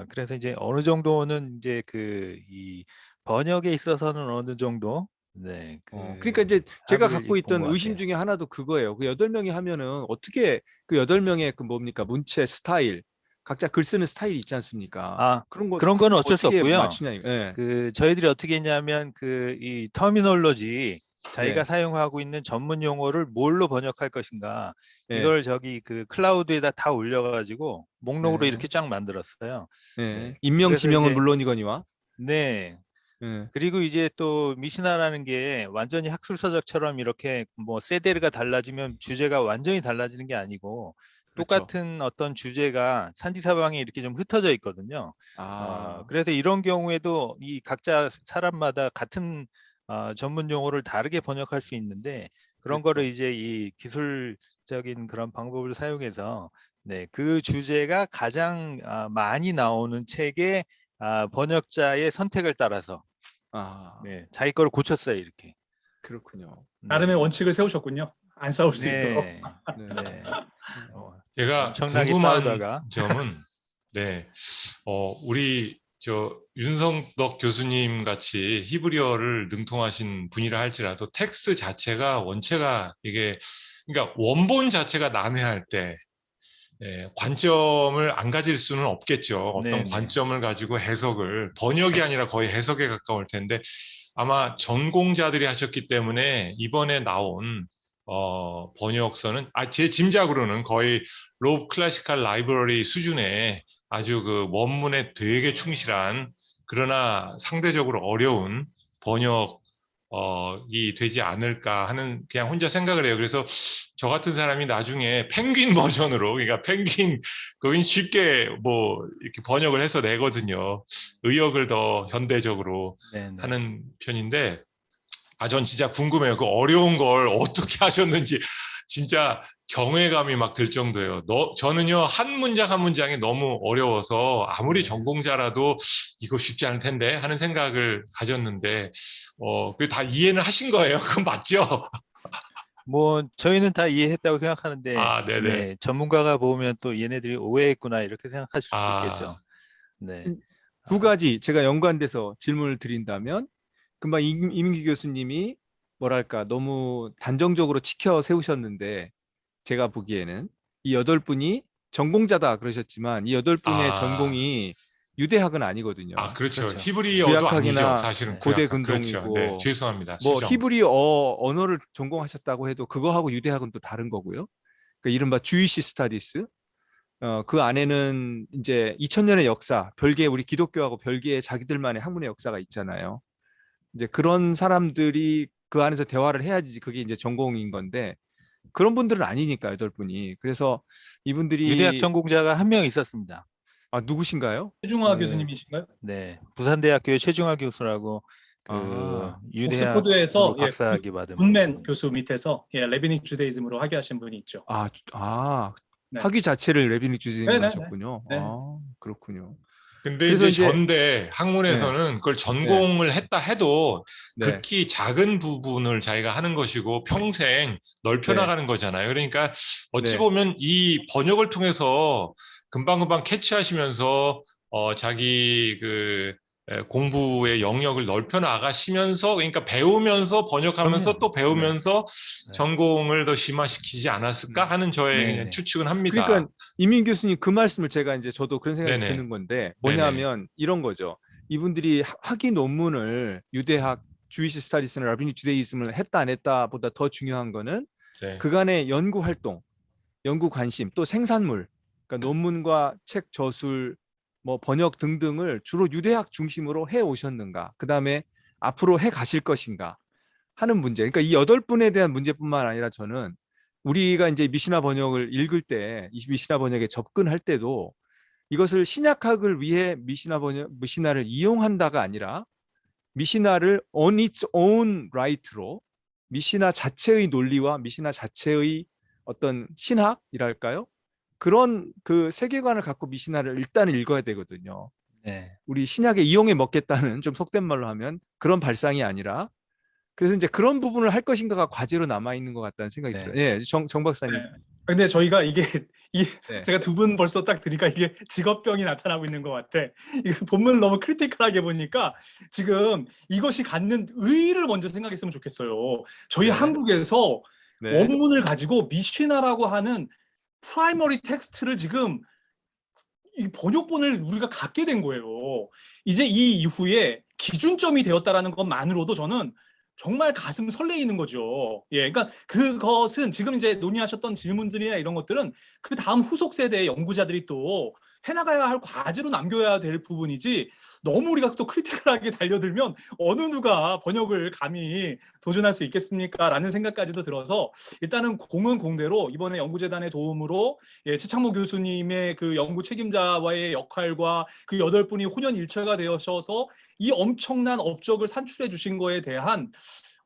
그래서 이제 어느 정도는 이제 그 이 번역에 있어서는 어느 정도 네, 그러니까 그 이제 제가 합의를 갖고 본 있던 것 의심 같아요. 중에 하나도 그거예요. 그 8명이 하면은 어떻게 그 8명의 그 뭡니까? 문체 스타일, 각자 글 쓰는 스타일이 있지 않습니까? 그런 그런 거는 거 어쩔 수 어떻게 없고요. 맞추냐 이거. 예. 그 저희들이 어떻게 했냐면 그 이 터미놀로지 자기가 네. 사용하고 있는 전문 용어를 뭘로 번역할 것인가 예. 이걸 저기 그 클라우드에다 다 올려가지고 목록으로 네. 이렇게 쫙 만들었어요. 예. 네. 인명 그래서 지명은 이제 물론이거니와. 네. 예. 그리고 이제 또 미시나라는 게 완전히 학술서적처럼 이렇게 뭐 세대가 달라지면 주제가 완전히 달라지는 게 아니고 그렇죠. 똑같은 어떤 주제가 산지사방에 이렇게 좀 흩어져 있거든요. 아, 그래서 이런 경우에도 이 각자 사람마다 같은 전문 용어를 다르게 번역할 수 있는데 그런 거를 그렇죠. 이제 이 기술적인 그런 방법을 사용해서 네, 그 주제가 가장 많이 나오는 책의 번역자의 선택을 따라서 아, 네, 자기 거를 고쳤어요, 이렇게. 그렇군요. 나름의 네. 원칙을 세우셨군요. 안 싸울 수 있도록. 네. 네. 네. 음. 제가 엄청나게 궁금한 싸우다가 점은 네, 우리 윤성덕 교수님 같이 히브리어를 능통하신 분이라 할지라도 텍스트 자체가 원체가 이게 그러니까 원본 자체가 난해할 때 관점을 안 가질 수는 없겠죠. 어떤 네네. 관점을 가지고 해석을 번역이 아니라 거의 해석에 가까울 텐데 아마 전공자들이 하셨기 때문에 이번에 나온 번역서는 제 짐작으로는 거의 로브 클래시컬 라이브러리 수준의 아주 그 원문에 되게 충실한 그러나 상대적으로 어려운 번역이 되지 않을까 하는 그냥 혼자 생각을 해요. 그래서 저 같은 사람이 나중에 펭귄 버전으로 그러니까 펭귄 그건 쉽게 뭐 이렇게 번역을 해서 내거든요. 의역을 더 현대적으로 네네. 하는 편인데 전 진짜 궁금해요. 그 어려운 걸 어떻게 하셨는지 진짜 경외감이 막 들 정도예요. 저는요, 한 문장 한 문장이 너무 어려워서 아무리 네. 전공자라도 이거 쉽지 않을 텐데 하는 생각을 가졌는데, 그 다 이해는 하신 거예요. 그건 맞죠? 뭐 저희는 다 이해했다고 생각하는데 아, 네네. 네, 전문가가 보면 또 얘네들이 오해했구나 이렇게 생각하실 수도 있겠죠. 아, 네. 두 가지 제가 연관돼서 질문을 드린다면 금방 이민기 교수님이 뭐랄까 너무 단정적으로 치켜 세우셨는데 제가 보기에는 이 8분이 전공자다 그러셨지만 이 8분의 아, 전공이 유대학은 아니거든요. 그렇죠. 그렇죠. 히브리어도 아니죠. 구약학이나 사실은 네. 고대 구약학. 그렇죠. 네, 근동이고 죄송합니다. 뭐 수정. 히브리어 언어를 전공하셨다고 해도 그거하고 유대학은 또 다른 거고요. 그러니까 이른바 주이시 스타디스 그 안에는 이제 2000년의 역사, 별개의 우리 기독교하고 별개의 자기들만의 학문의 역사가 있잖아요. 이제 그런 사람들이 그 안에서 대화를 해야지 그게 이제 전공인 건데 그런 분들은 아니니까 8분이. 그래서 유대학 이분들이 전공자가 한 명 있었습니다. 누구신가요? 최중화 그, 교수님이신가요? 네, 부산대학교의 최중화 교수라고 그 아, 유대학으로 옥스퍼드에서 박사학위 받은 굿맨 교수 밑에서 레비닉 주데이즘으로 학위하신 분이 있죠. 네. 학위 자체를 레비닉 주지님으로 네네네. 하셨군요. 네. 그렇군요. 근데 그래서 이제 이제 전대 네, 학문에서는 그걸 네, 전공을 했다 해도 네, 극히 작은 부분을 자기가 하는 것이고 평생 넓혀 네, 나가는 거잖아요. 그러니까 어찌 네. 보면 이 번역을 통해서 금방금방 캐치하시면서 자기 공부의 영역을 넓혀 나가시면서 그러니까 배우면서 번역하면서 그럼요. 또 네. 배우면서 네. 전공을 더 심화시키지 않았을까 음. 하는 저의 네, 그냥 네. 추측은 합니다. 그러니까 이민 교수님 그 말씀을 제가 이제 저도 그런 생각이 네네. 드는 건데 네네. 뭐냐면 이런 거죠. 이분들이 학위 논문을 유대학, 주이시 스타디스나 라비닉 주데이즘을 했다 안 했다 보다 더 중요한 거는 네. 그간의 연구 활동, 연구 관심, 또 생산물, 그러니까 논문과 책 저술, 뭐 번역 등등을 주로 유대학 중심으로 해 오셨는가? 그다음에 앞으로 해 가실 것인가? 하는 문제. 그러니까 이 8분에 대한 문제뿐만 아니라 저는 우리가 이제 미시나 번역을 읽을 때, 이 미시나 번역에 접근할 때도 이것을 신약학을 위해 미시나를 이용한다가 아니라 미시나를 on its own right로 미시나 자체의 논리와 미시나 자체의 어떤 신학이랄까요? 그런 그 세계관을 갖고 미시나를 일단 읽어야 되거든요. 네. 우리 신약에 이용해 먹겠다는 좀 속된 말로 하면 그런 발상이 아니라 그래서 이제 그런 부분을 할 것인가가 과제로 남아 있는 것 같다는 생각이 네. 들어요. 예, 정 박사님. 네. 근데 저희가 이게 네. 제가 두 분 벌써 딱 들으니까 이게 직업병이 나타나고 있는 것 같아. 이거 본문을 너무 크리티컬하게 보니까 지금 이것이 갖는 의의를 먼저 생각했으면 좋겠어요. 저희 네. 한국에서 네. 원문을 가지고 미시나라고 하는 프라이머리 텍스트를 지금 이 번역본을 우리가 갖게 된 거예요. 이제 이 이후에 기준점이 되었다라는 것만으로도 저는 정말 가슴 설레이는 거죠. 예, 그러니까 그것은 지금 이제 논의하셨던 질문들이나 이런 것들은 그 다음 후속 세대의 연구자들이 또 해나가야 할 과제로 남겨야 될 부분이지 너무 우리가 또 크리티컬하게 달려들면 어느 누가 번역을 감히 도전할 수 있겠습니까? 라는 생각까지도 들어서 일단은 공은 공대로 이번에 연구재단의 도움으로 최창모 교수님의 그 연구 책임자와의 역할과 그 8분이 혼연일체가 되어서 이 엄청난 업적을 산출해 주신 거에 대한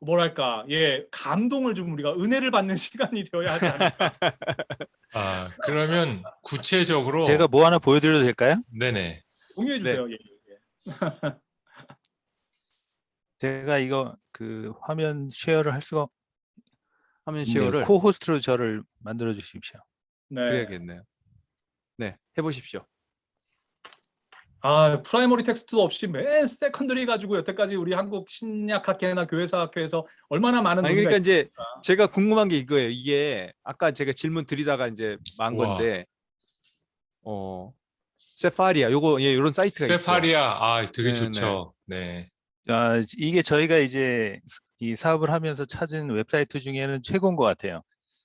뭐랄까 감동을 좀 우리가 은혜를 받는 시간이 되어야 하지 않을까. 그러면 제가 구체적으로, 뭐 하나 보여드려도 될까요? 네네. 공유해 네. 주세요. 제가 이거 그 화면 쉐어를 할 수가 화면 없네요. 쉐어를 코호스트로 저를 만들어 주십시오. 네. 그래야겠네요. 네, 해보십시오. 프라이머리 텍스트도 없이 맨 세컨더리 가지고 여태까지 우리 한국 신약학회나 교회사학회에서 얼마나 많은 아니 논의가 그러니까 이제 있습니까? 제가 궁금한 게 이거예요. 이게 아까 제가 질문 드리다가 이제 만 와, 건데, 세파리아 요거 이런 사이트가 있죠. 세파리아, 되게 네, 네. 좋죠. 네. 이게 저희가 이제 이 사업을 하면서 찾은 웹사이트 중에는 최고인 것 같아요.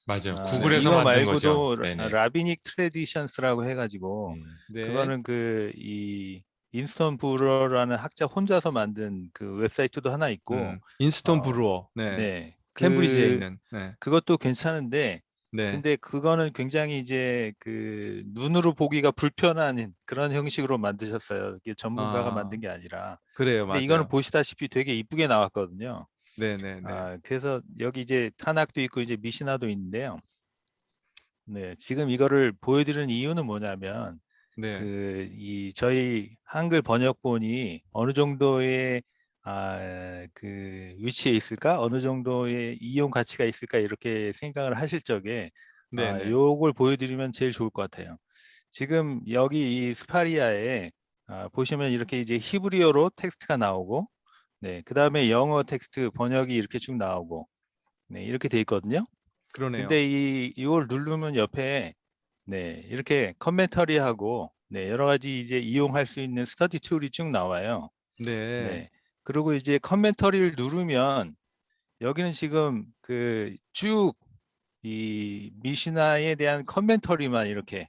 맞아요. 네. 구글에서 이거 만든 거죠. 말고도 네네. 라비닉 트레디션스라고 해가지고 네. 그거는 이 인스턴 부러라는 학자 혼자서 만든 그 웹사이트도 하나 있고 인스턴 브루어. 네. 네. 캠브리지에 있는. 네. 그것도 괜찮은데 네. 근데 그거는 굉장히 이제 그 눈으로 보기가 불편한 그런 형식으로 만드셨어요. 이게 전문가가 만든 게 아니라. 그래요. 근데 이거는 맞아요. 보시다시피 되게 이쁘게 나왔거든요. 네네네. 그래서 여기 이제 타낙도 있고 이제 미시나도 있는데요. 네, 지금 이거를 보여드리는 이유는 뭐냐면 네. 이 저희 한글 번역본이 어느 정도의 위치에 있을까? 어느 정도의 이용 가치가 있을까? 이렇게 생각을 하실 적에 네네. 요걸 보여드리면 제일 좋을 것 같아요. 지금 여기 이 스파리아에 보시면 이렇게 이제 히브리어로 텍스트가 나오고, 네, 그 다음에 영어 텍스트 번역이 이렇게 쭉 나오고, 네, 이렇게 돼 있거든요. 그러네요. 근데 이걸 누르면 옆에 네, 이렇게 커멘터리하고 네, 여러 가지 이제 이용할 수 있는 스터디 툴이 쭉 나와요. 네. 네. 그리고 이제 커멘터리를 누르면 여기는 지금 쭉 이 미시나에 대한 커멘터리만 이렇게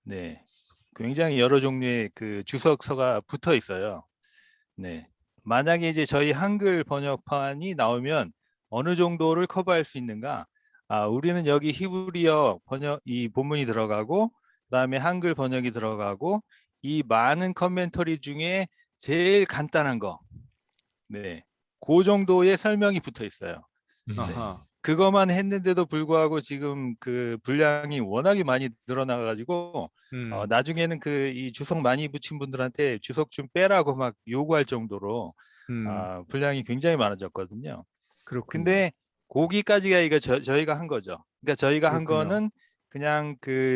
네. 굉장히 여러 종류의 주석서가 붙어 있어요. 네. 만약에 이제 저희 한글 번역판이 나오면 어느 정도를 커버할 수 있는가? 우리는 여기 히브리어 번역 이 본문이 들어가고 그다음에 한글 번역이 들어가고 이 많은 커멘터리 중에 제일 간단한 거. 네. 그 정도의 설명이 붙어 있어요. 음. 네. 아하. 그것만 했는데도 불구하고 지금 분량이 워낙에 많이 늘어나 가지고 나중에는 이 주석 많이 붙인 분들한테 주석 좀 빼라고 막 요구할 정도로 분량이 굉장히 많아졌거든요. 그렇군요. 근데 거기까지가 이거 저희가 한 거죠. 그러니까 저희가 한 그렇군요. 거는 그냥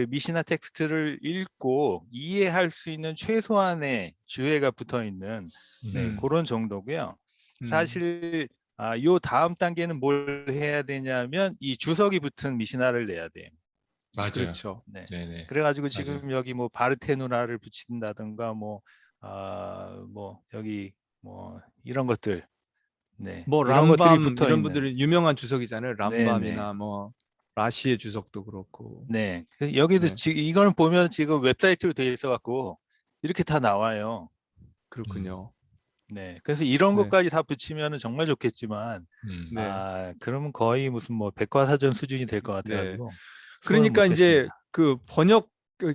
미시나 텍스트를 읽고 이해할 수 있는 최소한의 주해가 붙어 있는 네, 음. 그런 정도고요. 음. 사실 요 다음 단계는 뭘 해야 되냐면 이 주석이 붙은 미시나를 내야 돼요. 맞아요. 그렇죠. 네. 네네. 그래가지고 맞아요. 지금 여기 뭐 바르테누라를 붙인다든가 여기 이런 것들 네 뭐 이런 것들이 람밤 붙어 이런 있는 분들은 유명한 주석이잖아요. 네네 람밤이나 뭐 라시의 주석도 그렇고. 네 여기도 네. 이거는 보면 지금 웹사이트로 되어 있어 갖고 이렇게 다 나와요. 그렇군요. 네 그래서 이런 네. 것까지 다 붙이면 정말 좋겠지만 네. 그러면 거의 무슨 뭐 백과사전 수준이 될 것 네. 같아가지고 그거는 그러니까 이제 못했습니다. 그 번역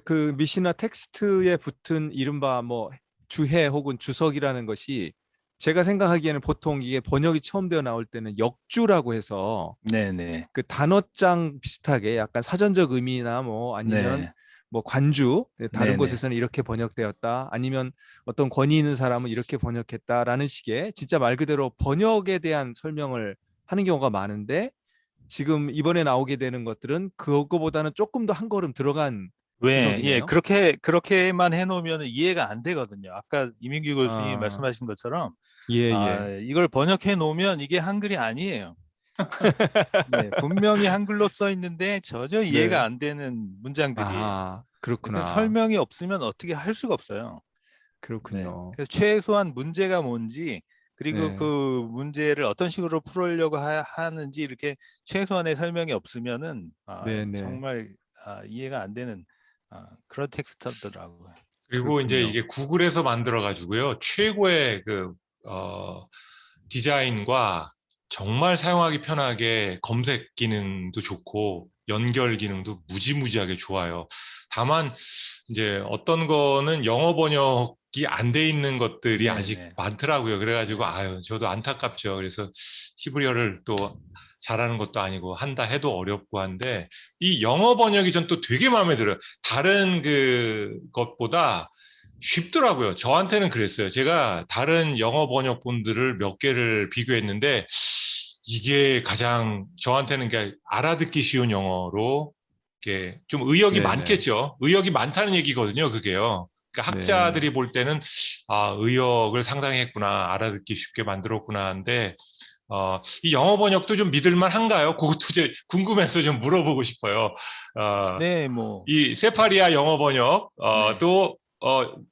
그 미시나 텍스트에 붙은 이른바 뭐 주해 혹은 주석이라는 것이 제가 생각하기에는 보통 이게 번역이 처음 되어 나올 때는 역주라고 해서 네네 그 단어장 비슷하게 약간 사전적 의미나 뭐 아니면 네 뭐 관주 다른 네네 곳에서는 이렇게 번역되었다 아니면 어떤 권위 있는 사람은 이렇게 번역했다라는 식의 진짜 말 그대로 번역에 대한 설명을 하는 경우가 많은데 지금 이번에 나오게 되는 것들은 그거보다는 조금 더 한 걸음 들어간 예, 주석이네요. 그렇게만 해놓으면 이해가 안 되거든요. 아까 이민규 교수님이 아, 말씀하신 것처럼, 예, 예. 이걸 번역해 놓으면 이게 한글이 아니에요. 네, 분명히 한글로 써 있는데 전혀 이해가 네. 안 되는 문장들이에요. 아, 그러니까 그렇구나. 설명이 없으면 어떻게 할 수가 없어요. 네, 그렇군요. 그래서 최소한 문제가 뭔지, 그리고 그 네. 문제를 어떤 식으로 풀으려고 하는지 이렇게 최소한의 설명이 없으면은 네, 네. 정말 이해가 안 되는 그런 텍스트더라고요. 그리고 이제 그렇군요. 이게 구글에서 만들어 가지고요. 최고의 디자인과 정말 사용하기 편하게 검색 기능도 좋고 연결 기능도 무지무지하게 좋아요. 다만 이제 어떤 거는 영어 번역이 안 돼 있는 것들이 아직 네네. 많더라고요. 그래가지고 네. 아유 저도 안타깝죠. 그래서 히브리어를 또 잘하는 것도 아니고 한다 해도 어렵고 한데 이 영어 번역이 전 또 되게 마음에 들어요. 다른 것보다 쉽더라고요. 저한테는 그랬어요. 제가 다른 영어 번역본들을 몇 개를 비교했는데 이게 가장 저한테는 알아듣기 쉬운 영어로 이렇게 좀 의역이 네, 네. 많겠죠. 의역이 많다는 얘기거든요. 그게요. 그러니까 네. 학자들이 볼 때는 의역을 상당히 했구나, 알아듣기 쉽게 만들었구나 하는데 이 영어 번역도 좀 믿을만 한가요? 그것도 이제 궁금해서 좀 물어보고 싶어요. 어, 네, 뭐, 이 세파리아 영어 번역 네, 또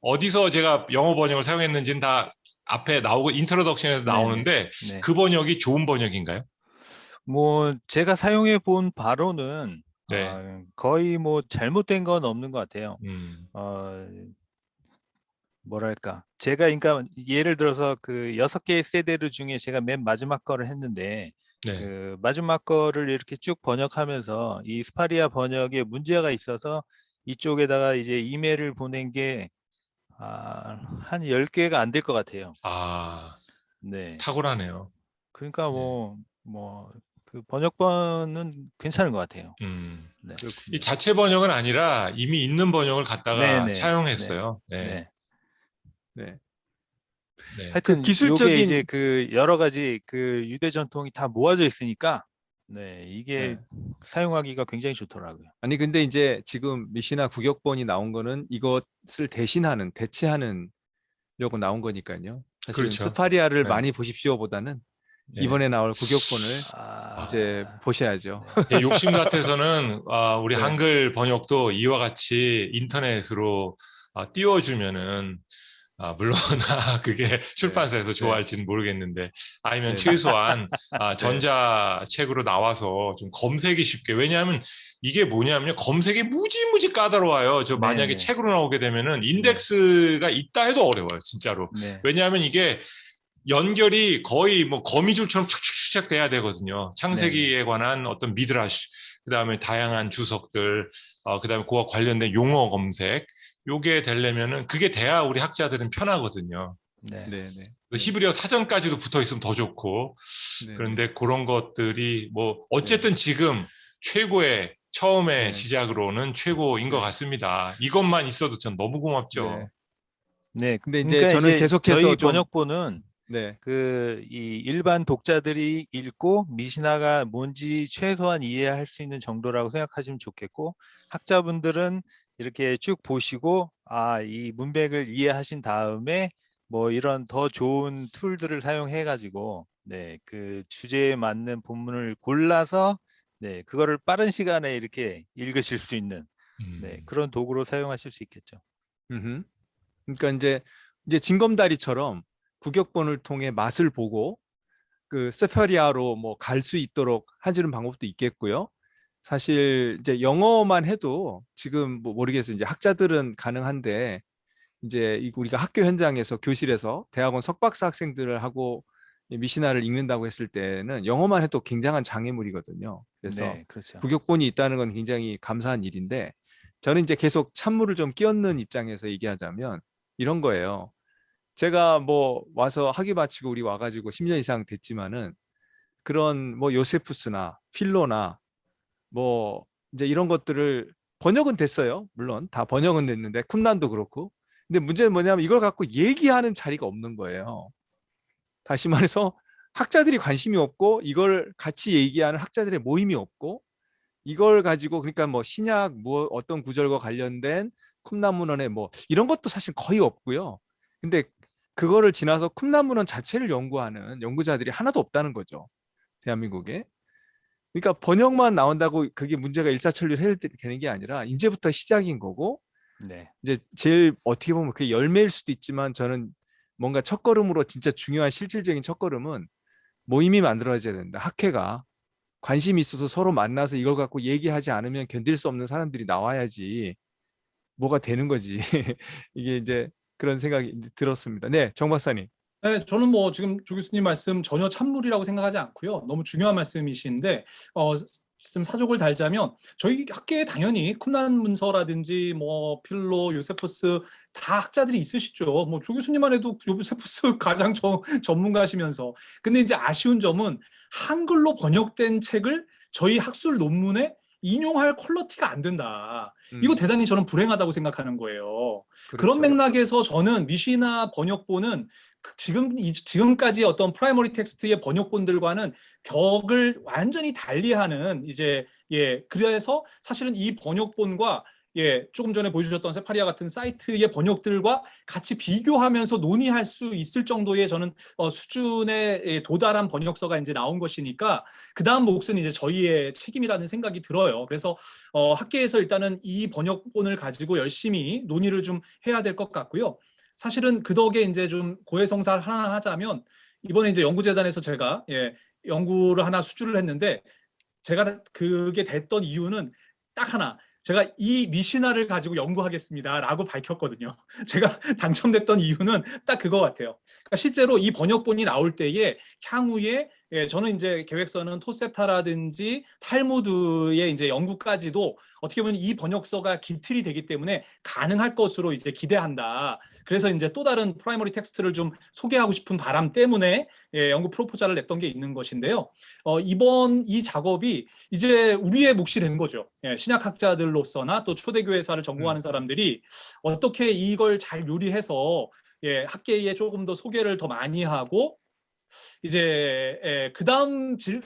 어디서 제가 영어 번역을 사용했는지는 다 앞에 나오고 인트로덕션에서 네네, 나오는데 네. 그 번역이 좋은 번역인가요? 뭐, 제가 사용해 본 바로는 네. 거의 뭐 잘못된 건 없는 것 같아요. 음. 어, 뭐랄까. 제가 그러니까 예를 들어서 그 6개의 세대를 중에 제가 맨 마지막 거를 했는데 네. 그 마지막 거를 이렇게 쭉 번역하면서 이 스파리아 번역에 문제가 있어서 이쪽에다가 이제 이메일을 보낸 게 한 10개가 안 될 것 같아요. 아, 네. 탁월하네요. 그러니까 그 번역본은 괜찮은 것 같아요. 네. 그렇군요. 이 자체 번역은 아니라 이미 있는 번역을 갖다가 네네. 차용했어요. 네. 네. 네. 네. 하여튼 요게 기술적인 이제 그 여러 가지 그 유대 전통이 다 모아져 있으니까 네, 이게 네. 사용하기가 굉장히 좋더라고요. 아니 근데 이제 지금 미시나 구격본이 나온 거는 이것을 대체하는 려고 나온 거니까요. 사실은 그렇죠. 스파리아를 네. 많이 보십시오보다는 예. 이번에 나올 구격본을 이제 아, 보셔야죠. 제 욕심 같아서는 우리 네. 한글 번역도 이와 같이 인터넷으로 띄워주면은 물론 그게 출판사에서 네. 좋아할지는 모르겠는데 아니면 네. 최소한 전자책으로 나와서 좀 검색이 쉽게 왜냐하면 이게 뭐냐면요 검색이 무지무지 까다로워요. 저 만약에 네네. 책으로 나오게 되면은 인덱스가 있다 해도 어려워요 진짜로. 네. 왜냐하면 이게 연결이 거의 뭐 거미줄처럼 축축축 돼야 되거든요. 창세기에 관한 어떤 미드라시, 그 다음에 다양한 주석들, 그 다음에 그와 관련된 용어 검색, 요게 되려면은 그게 돼야 우리 학자들은 편하거든요. 네. 네, 네. 그 히브리어 사전까지도 붙어 있으면 더 좋고, 네, 그런데 그런 것들이 뭐 어쨌든 지금 최고의 처음에 네. 시작으로는 최고인 것 네. 같습니다. 이것만 있어도 전 너무 고맙죠. 네. 네. 근데 이제 그러니까 저는 이제 계속해서 저희 좀 번역본은 네. 그 이 일반 독자들이 읽고 미시나가 뭔지 최소한 이해할 수 있는 정도라고 생각하시면 좋겠고 학자분들은 이렇게 쭉 보시고 이 문맥을 이해하신 다음에 뭐 이런 더 좋은 툴들을 사용해 가지고 네, 그 주제에 맞는 본문을 골라서 네, 그거를 빠른 시간에 이렇게 읽으실 수 있는 네, 그런 도구로 사용하실 수 있겠죠. 음흠. 그러니까 이제 징검다리처럼 구격본을 통해 맛을 보고 그 세파리아로 뭐 갈 수 있도록 해주는 방법도 있겠고요. 사실 이제 영어만 해도 지금 뭐 모르겠어요. 이제 학자들은 가능한데 이제 우리가 학교 현장에서 교실에서 대학원 석박사 학생들을 하고 미시나를 읽는다고 했을 때는 영어만 해도 굉장한 장애물이거든요. 그래서 네, 그렇죠. 구격본이 있다는 건 굉장히 감사한 일인데 저는 이제 계속 찬물을 좀 끼얹는 입장에서 얘기하자면 이런 거예요. 제가 뭐 와서 학위 마치고 우리 와가지고 10년 이상 됐지만은 그런 뭐 요세푸스나 필로나 뭐 이제 이런 것들을 번역은 됐어요. 물론 다 번역은 됐는데 쿰란도 그렇고. 근데 문제는 뭐냐면 이걸 갖고 얘기하는 자리가 없는 거예요. 다시 말해서 학자들이 관심이 없고 이걸 같이 얘기하는 학자들의 모임이 없고 이걸 가지고 그러니까 뭐 신약 뭐 어떤 구절과 관련된 쿰란문헌에 뭐 이런 것도 사실 거의 없고요. 근데 그거를 지나서 쿰란문헌 자체를 연구하는 연구자들이 하나도 없다는 거죠. 대한민국에. 그러니까 번역만 나온다고 그게 문제가 일사천리로 해결되는 게 아니라 이제부터 시작인 거고 네. 이제 제일 어떻게 보면 그게 열매일 수도 있지만 저는 뭔가 첫걸음으로 진짜 중요한 실질적인 첫걸음은 모임이 만들어져야 된다. 학회가 관심이 있어서 서로 만나서 이걸 갖고 얘기하지 않으면 견딜 수 없는 사람들이 나와야지 뭐가 되는 거지. 이게 이제 그런 생각이 들었습니다. 네, 정 박사님. 네, 저는 뭐 지금 조 교수님 말씀 전혀 찬물이라고 생각하지 않고요. 너무 중요한 말씀이신데 좀 사족을 달자면 저희 학계에 당연히 쿰란 문서라든지 뭐 필로, 요세푸스 다 학자들이 있으시죠. 뭐 조 교수님만 해도 요세푸스 가장 전문가시면서. 근데 이제 아쉬운 점은 한글로 번역된 책을 저희 학술 논문에 인용할 퀄리티가 안 된다. 이거 대단히 저는 불행하다고 생각하는 거예요. 그런 그렇죠. 맥락에서 저는 미시나 번역본은 지금까지 어떤 프라이머리 텍스트의 번역본들과는 격을 완전히 달리하는 그래서 사실은 이 번역본과 조금 전에 보여주셨던 세파리아 같은 사이트의 번역들과 같이 비교하면서 논의할 수 있을 정도의 저는 수준에 도달한 번역서가 이제 나온 것이니까 그 다음 몫은 이제 저희의 책임이라는 생각이 들어요. 그래서 학계에서 일단은 이 번역본을 가지고 열심히 논의를 좀 해야 될 것 같고요. 사실은 그 덕에 이제 좀 고해성사를 하나 하자면 이번에 이제 연구재단에서 제가 연구를 하나 수주를 했는데 제가 그게 됐던 이유는 딱 하나. 제가 이 미시나를 가지고 연구하겠습니다라고 밝혔거든요. 제가 당첨됐던 이유는 딱 그거 같아요. 그러니까 실제로 이 번역본이 나올 때에 향후에 예, 저는 이제 계획서는 토셉타라든지 탈무드의 이제 연구까지도 어떻게 보면 이 번역서가 기틀이 되기 때문에 가능할 것으로 이제 기대한다. 그래서 이제 또 다른 프라이머리 텍스트를 좀 소개하고 싶은 바람 때문에 예, 연구 프로포잘을 냈던 게 있는 것인데요. 이번 이 작업이 이제 우리의 몫이 된 거죠. 예, 신약학자들로서나 또 초대교회사를 전공하는 사람들이 어떻게 이걸 잘 요리해서 예, 학계에 조금 더 소개를 더 많이 하고 이제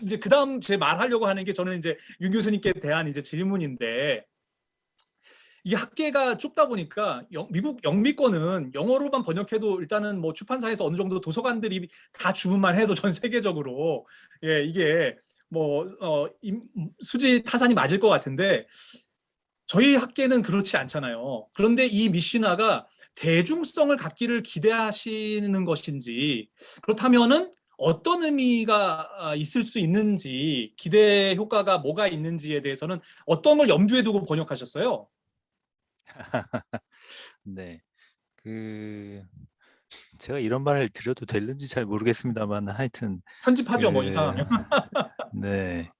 이제 그다음 제 말하려고 하는 게 저는 이제 윤 교수님께 대한 이제 질문인데 이 학계가 좁다 보니까 미국 영미권은 영어로만 번역해도 일단은 뭐 출판사에서 어느 정도 도서관들이 다 주문만 해도 전 세계적으로 예 이게 뭐 수지 타산이 맞을 것 같은데 저희 학계는 그렇지 않잖아요. 그런데 이 미시나가 대중성을 갖기를 기대하시는 것인지 그렇다면은 어떤 의미가 있을 수 있는지 기대 효과가 뭐가 있는지에 대해서는 어떤 걸 염두에 두고 번역하셨어요? 네. 제가 이런 말을 드려도 되는지 잘 모르겠습니다만 하여튼 편집하죠, 뭐 이상하면. 네.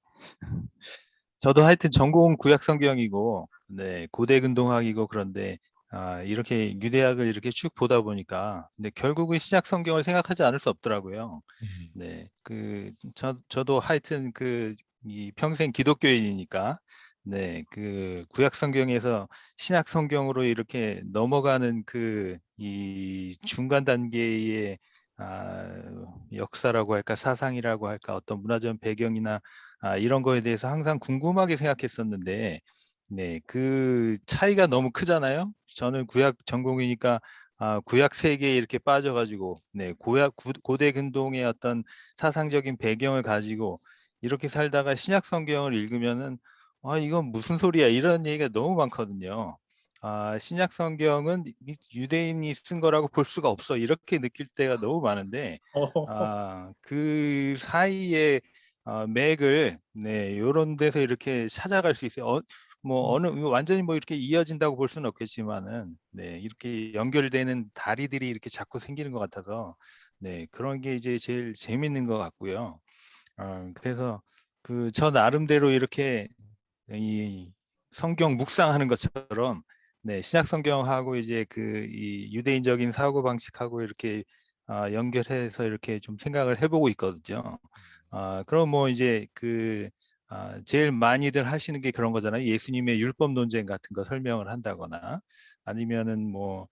저도 하여튼 전공 구약 성경이고 네, 고대 근동학이고 그런데 이렇게 유대학을 이렇게 쭉 보다 보니까 근데 결국은 신약 성경을 생각하지 않을 수 없더라고요. 네. 저도 하여튼 이 평생 기독교인이니까 네, 구약 성경에서 신약 성경으로 이렇게 넘어가는 이 중간 단계의 역사라고 할까 사상이라고 할까 어떤 문화적 배경이나 이런 거에 대해서 항상 궁금하게 생각했었는데 네, 그 차이가 너무 크잖아요. 저는 구약 전공이니까 구약 세계에 이렇게 빠져가지고 네, 고대 근동의 어떤 사상적인 배경을 가지고 이렇게 살다가 신약 성경을 읽으면은 이건 무슨 소리야 이런 얘기가 너무 많거든요. 신약 성경은 유대인이 쓴 거라고 볼 수가 없어 이렇게 느낄 때가 너무 많은데 그 사이에 맥을 네 요런 데서 이렇게 찾아갈 수 있어요. 완전히 뭐 이렇게 이어진다고 볼 수는 없겠지만은 네 이렇게 연결되는 다리들이 이렇게 자꾸 생기는 것 같아서 네 그런 게 이제 제일 재밌는 것 같고요. 그래서 저 나름대로 이렇게 이 성경 묵상하는 것처럼 네 신약 성경하고 이제 이 유대인적인 사고 방식하고 이렇게 연결해서 이렇게 좀 생각을 해보고 있거든요. 그럼 뭐 이제 제일 많이들 하시는 게 그런 거잖아요. 예수님의 율법 논쟁 같은 거 설명을 한다거나 아니면은 뭐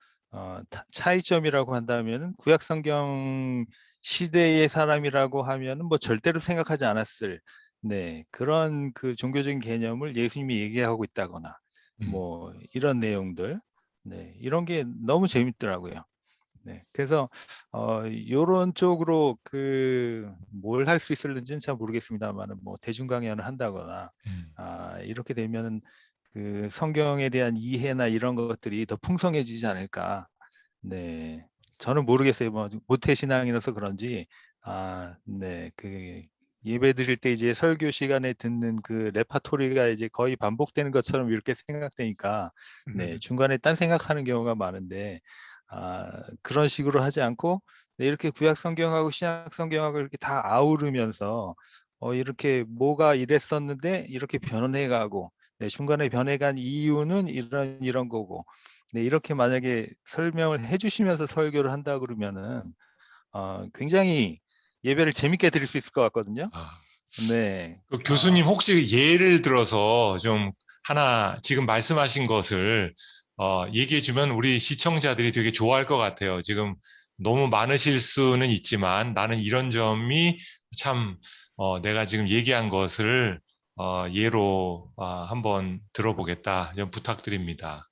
차이점이라고 한다면은 구약 성경 시대의 사람이라고 하면은 뭐 절대로 생각하지 않았을 네 그런 종교적인 개념을 예수님이 얘기하고 있다거나 뭐 이런 내용들 네 이런 게 너무 재밌더라고요. 네, 그래서 요런 쪽으로 뭘 할 수 있을는지는 잘 모르겠습니다만은 뭐 대중 강연을 한다거나 이렇게 되면은 성경에 대한 이해나 이런 것들이 더 풍성해지지 않을까. 네, 저는 모르겠어요. 뭐 모태 신앙이라서 그런지 네, 예배 드릴 때 이제 설교 시간에 듣는 레파토리가 이제 거의 반복되는 것처럼 이렇게 생각되니까 네, 중간에 딴 생각하는 경우가 많은데 그런 식으로 하지 않고 네, 이렇게 구약 성경하고 신약 성경하고 이렇게 다 아우르면서 이렇게 뭐가 이랬었는데 이렇게 변해가고 네, 중간에 변해간 이유는 이런 거고 네, 이렇게 만약에 설명을 해주시면서 설교를 한다 그러면은 굉장히 예배를 재밌게 드릴 수 있을 것 같거든요. 네. 교수님 혹시 예를 들어서 좀 하나 지금 말씀하신 것을 얘기해 주면 우리 시청자들이 되게 좋아할 것 같아요. 지금 너무 많으실 수는 있지만 나는 이런 점이 참 내가 지금 얘기한 것을 예로 한번 들어보겠다. 좀 부탁드립니다.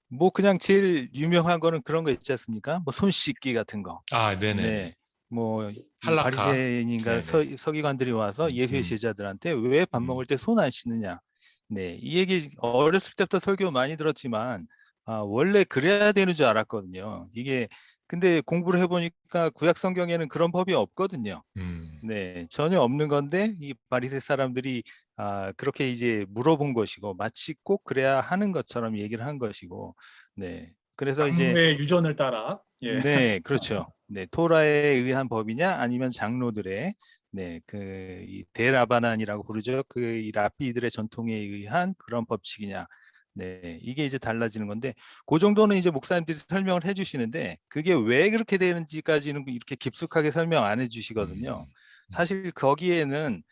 뭐 그냥 제일 유명한 거는 그런 거 있지 않습니까? 뭐 손 씻기 같은 거. 네네네. 네. 뭐 할라카. 바리새인인가 네네. 서기관들이 와서 예수의 제자들한테 왜 밥 먹을 때 손 안 씻느냐. 네. 이 얘기 어렸을 때부터 설교 많이 들었지만 원래 그래야 되는 줄 알았거든요. 이게 근데 공부를 해보니까 구약 성경에는 그런 법이 없거든요. 네, 전혀 없는 건데 이 바리새 사람들이 그렇게 이제 물어본 것이고 마치 꼭 그래야 하는 것처럼 얘기를 한 것이고 네, 그래서 이제 당부의 유전을 따라 예. 네, 그렇죠. 네, 토라에 의한 법이냐 아니면 장로들의 이 데라바난이라고 부르죠. 이 라피들의 전통에 의한 그런 법칙이냐. 네, 이게 이제 달라지는 건데 그 정도는 이제 목사님들이 설명을 해주시는데 그게 왜 그렇게 되는지까지는 이렇게 깊숙하게 설명 안 해주시거든요. 사실 거기에는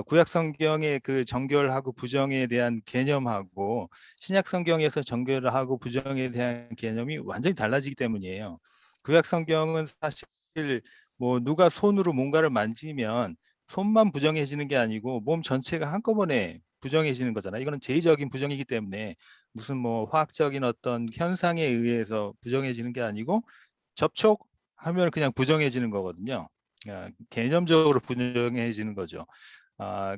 구약 성경의 그 정결하고 부정에 대한 개념하고 신약 성경에서 정결하고 부정에 대한 개념이 완전히 달라지기 때문이에요. 구약 성경은 사실 뭐 누가 손으로 뭔가를 만지면 손만 부정해지는 게 아니고 몸 전체가 한꺼번에 부정해지는 거잖아요. 이거는 제의적인 부정이기 때문에 무슨 뭐 화학적인 어떤 현상에 의해서 부정해지는 게 아니고 접촉하면 그냥 부정해지는 거거든요. 개념적으로 부정해지는 거죠.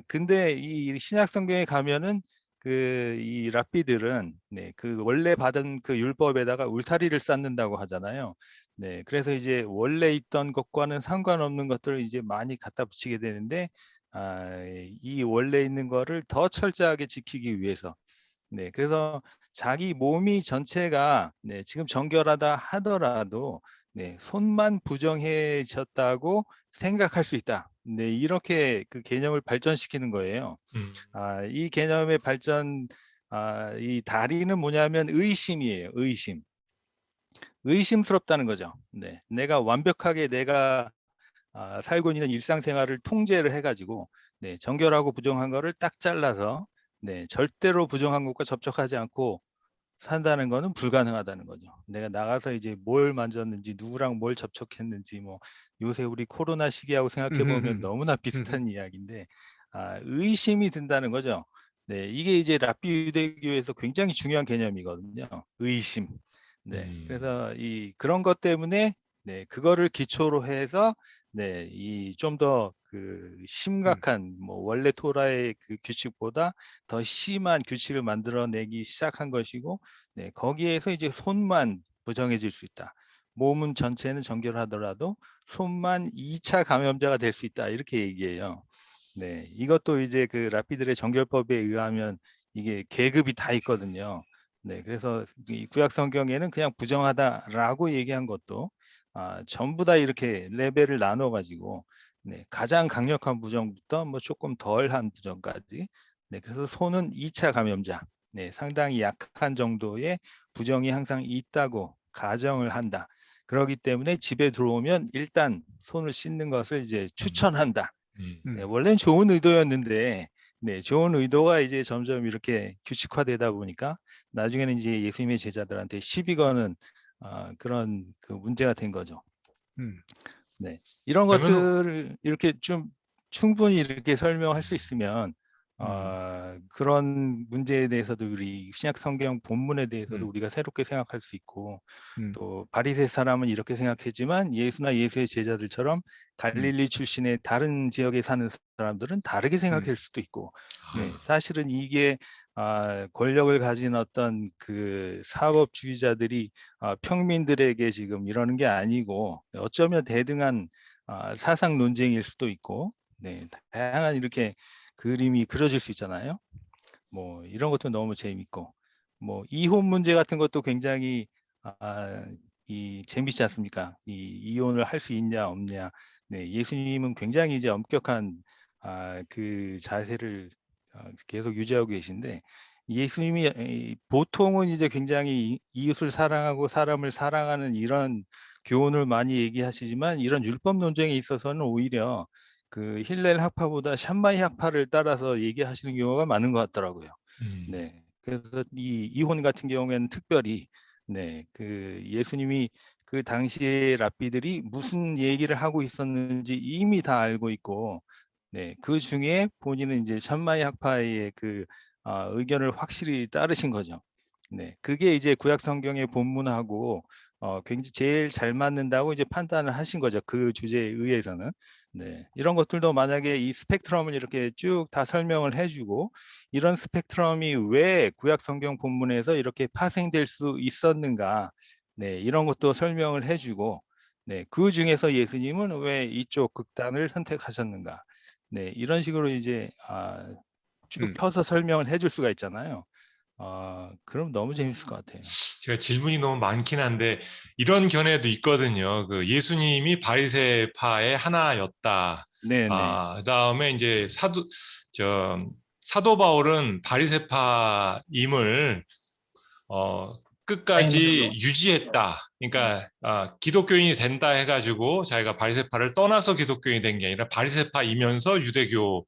근데 이 신약 성경에 가면은 이 랍비들은 그 원래 받은 그 율법에다가 울타리를 쌓는다고 하잖아요. 네, 그래서 이제 원래 있던 것과는 상관없는 것들을 이제 많이 갖다 붙이게 되는데 이 원래 있는 거를 더 철저하게 지키기 위해서 그래서 자기 몸이 전체가 지금 정결하다 하더라도 손만 부정해졌다고 생각할 수 있다. 이렇게 그 개념을 발전시키는 거예요. 이 개념의 발전, 이 다리는 뭐냐면 의심이에요. 의심. 의심스럽다는 거죠. 내가 완벽하게 내가 살고 있는 일상생활을 통제를 해가지고 정결하고 부정한 거를 딱 잘라서 절대로 부정한 것과 접촉하지 않고 산다는 거는 불가능하다는 거죠. 내가 나가서 이제 뭘 만졌는지 누구랑 뭘 접촉했는지 뭐 요새 우리 코로나 시기하고 생각해 보면 너무나 비슷한 이야기인데 의심이 든다는 거죠. 이게 이제 랍비 유대교에서 굉장히 중요한 개념이거든요. 의심. 그래서 그런 것 때문에 그거를 기초로 해서 이 좀 더 그 심각한 뭐 원래 토라의 그 규칙보다 더 심한 규칙을 만들어내기 시작한 것이고 거기에서 이제 손만 부정해질 수 있다. 몸은 전체는 정결하더라도 손만 2차 감염자가 될 수 있다. 이렇게 얘기해요. 이것도 이제 그 라피들의 정결법에 의하면 이게 계급이 다 있거든요. 그래서 이 구약 성경에는 그냥 부정하다라고 얘기한 것도 전부 다 이렇게 레벨을 나눠 가지고 가장 강력한 부정부터 뭐 조금 덜한 부정까지 그래서 손은 2차 감염자 상당히 약한 정도의 부정이 항상 있다고 가정을 한다. 그렇기 때문에 집에 들어오면 일단 손을 씻는 것을 이제 추천한다. 원래는 좋은 의도였는데 좋은 의도가 이제 점점 이렇게 규칙화되다 보니까 나중에는 이제 예수님의 제자들한테 시비 거는 그런 그 문제가 된 거죠. 이런 그러면 것들을 이렇게 좀 충분히 이렇게 설명할 수 있으면 그런 문제에 대해서도 우리 신약 성경 본문에 대해서도 우리가 새롭게 생각할 수 있고 또 바리새 사람은 이렇게 생각했지만 예수나 예수의 제자들처럼 갈릴리 출신의 다른 지역에 사는 사람들은 다르게 생각할 수도 있고 사실은 이게 권력을 가진 어떤 그 사법주의자들이 평민들에게 지금 이러는 게 아니고 어쩌면 대등한 사상 논쟁일 수도 있고 다양한 이렇게 그림이 그려질 수 있잖아요. 뭐 이런 것도 너무 재밌고 뭐 이혼 문제 같은 것도 굉장히 재밌지 않습니까? 이혼을 할 수 있냐 없냐. 예수님은 굉장히 이제 엄격한 그 자세를 계속 유지하고 계신데 예수님이 보통은 이제 굉장히 이웃을 사랑하고 사람을 사랑하는 이런 교훈을 많이 얘기하시지만 이런 율법 논쟁에 있어서는 오히려 그 힐렐 학파보다 샴마이 학파를 따라서 얘기하시는 경우가 많은 것 같더라고요. 그래서 이 이혼 같은 경우에는 특별히 그 예수님이 그 당시에 랍비들이 무슨 얘기를 하고 있었는지 이미 다 알고 있고 그 중에 본인은 이제 샴마이 학파의 그 의견을 확실히 따르신 거죠. 그게 이제 구약 성경의 본문하고 굉장히 제일 잘 맞는다고 이제 판단을 하신 거죠. 그 주제에 의해서는. 이런 것들도 만약에 이 스펙트럼을 이렇게 쭉 다 설명을 해주고 이런 스펙트럼이 왜 구약 성경 본문에서 이렇게 파생될 수 있었는가 이런 것도 설명을 해주고 그 중에서 예수님은 왜 이쪽 극단을 선택하셨는가 이런 식으로 이제 쭉 펴서 설명을 해줄 수가 있잖아요. 그럼 너무 재밌을 것 같아요. 제가 질문이 너무 많긴 한데 이런 견해도 있거든요. 그 예수님이 바리새파의 하나였다. 네네. 그다음에 이제 사도 바울은 바리새파임을 끝까지 자인으로. 유지했다. 그러니까 기독교인이 된다 해가지고 자기가 바리새파를 떠나서 기독교인이 된 게 아니라 바리새파이면서 유대교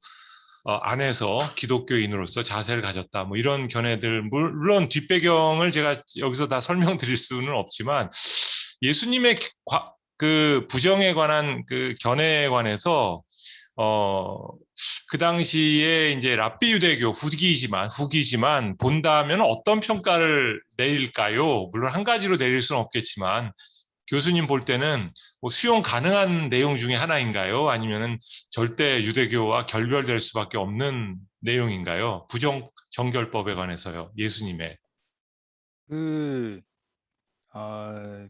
안에서 기독교인으로서 자세를 가졌다. 뭐 이런 견해들, 물론 뒷배경을 제가 여기서 다 설명드릴 수는 없지만 예수님의 그 부정에 관한 그 견해에 관해서 그 당시에 이제 랍비 유대교 후기지만 본다면 어떤 평가를 내릴까요? 물론 한 가지로 내릴 수는 없겠지만 교수님 볼 때는 뭐 수용 가능한 내용 중에 하나인가요? 아니면은 절대 유대교와 결별될 수밖에 없는 내용인가요? 부정 정결법에 관해서요. 예수님의. 그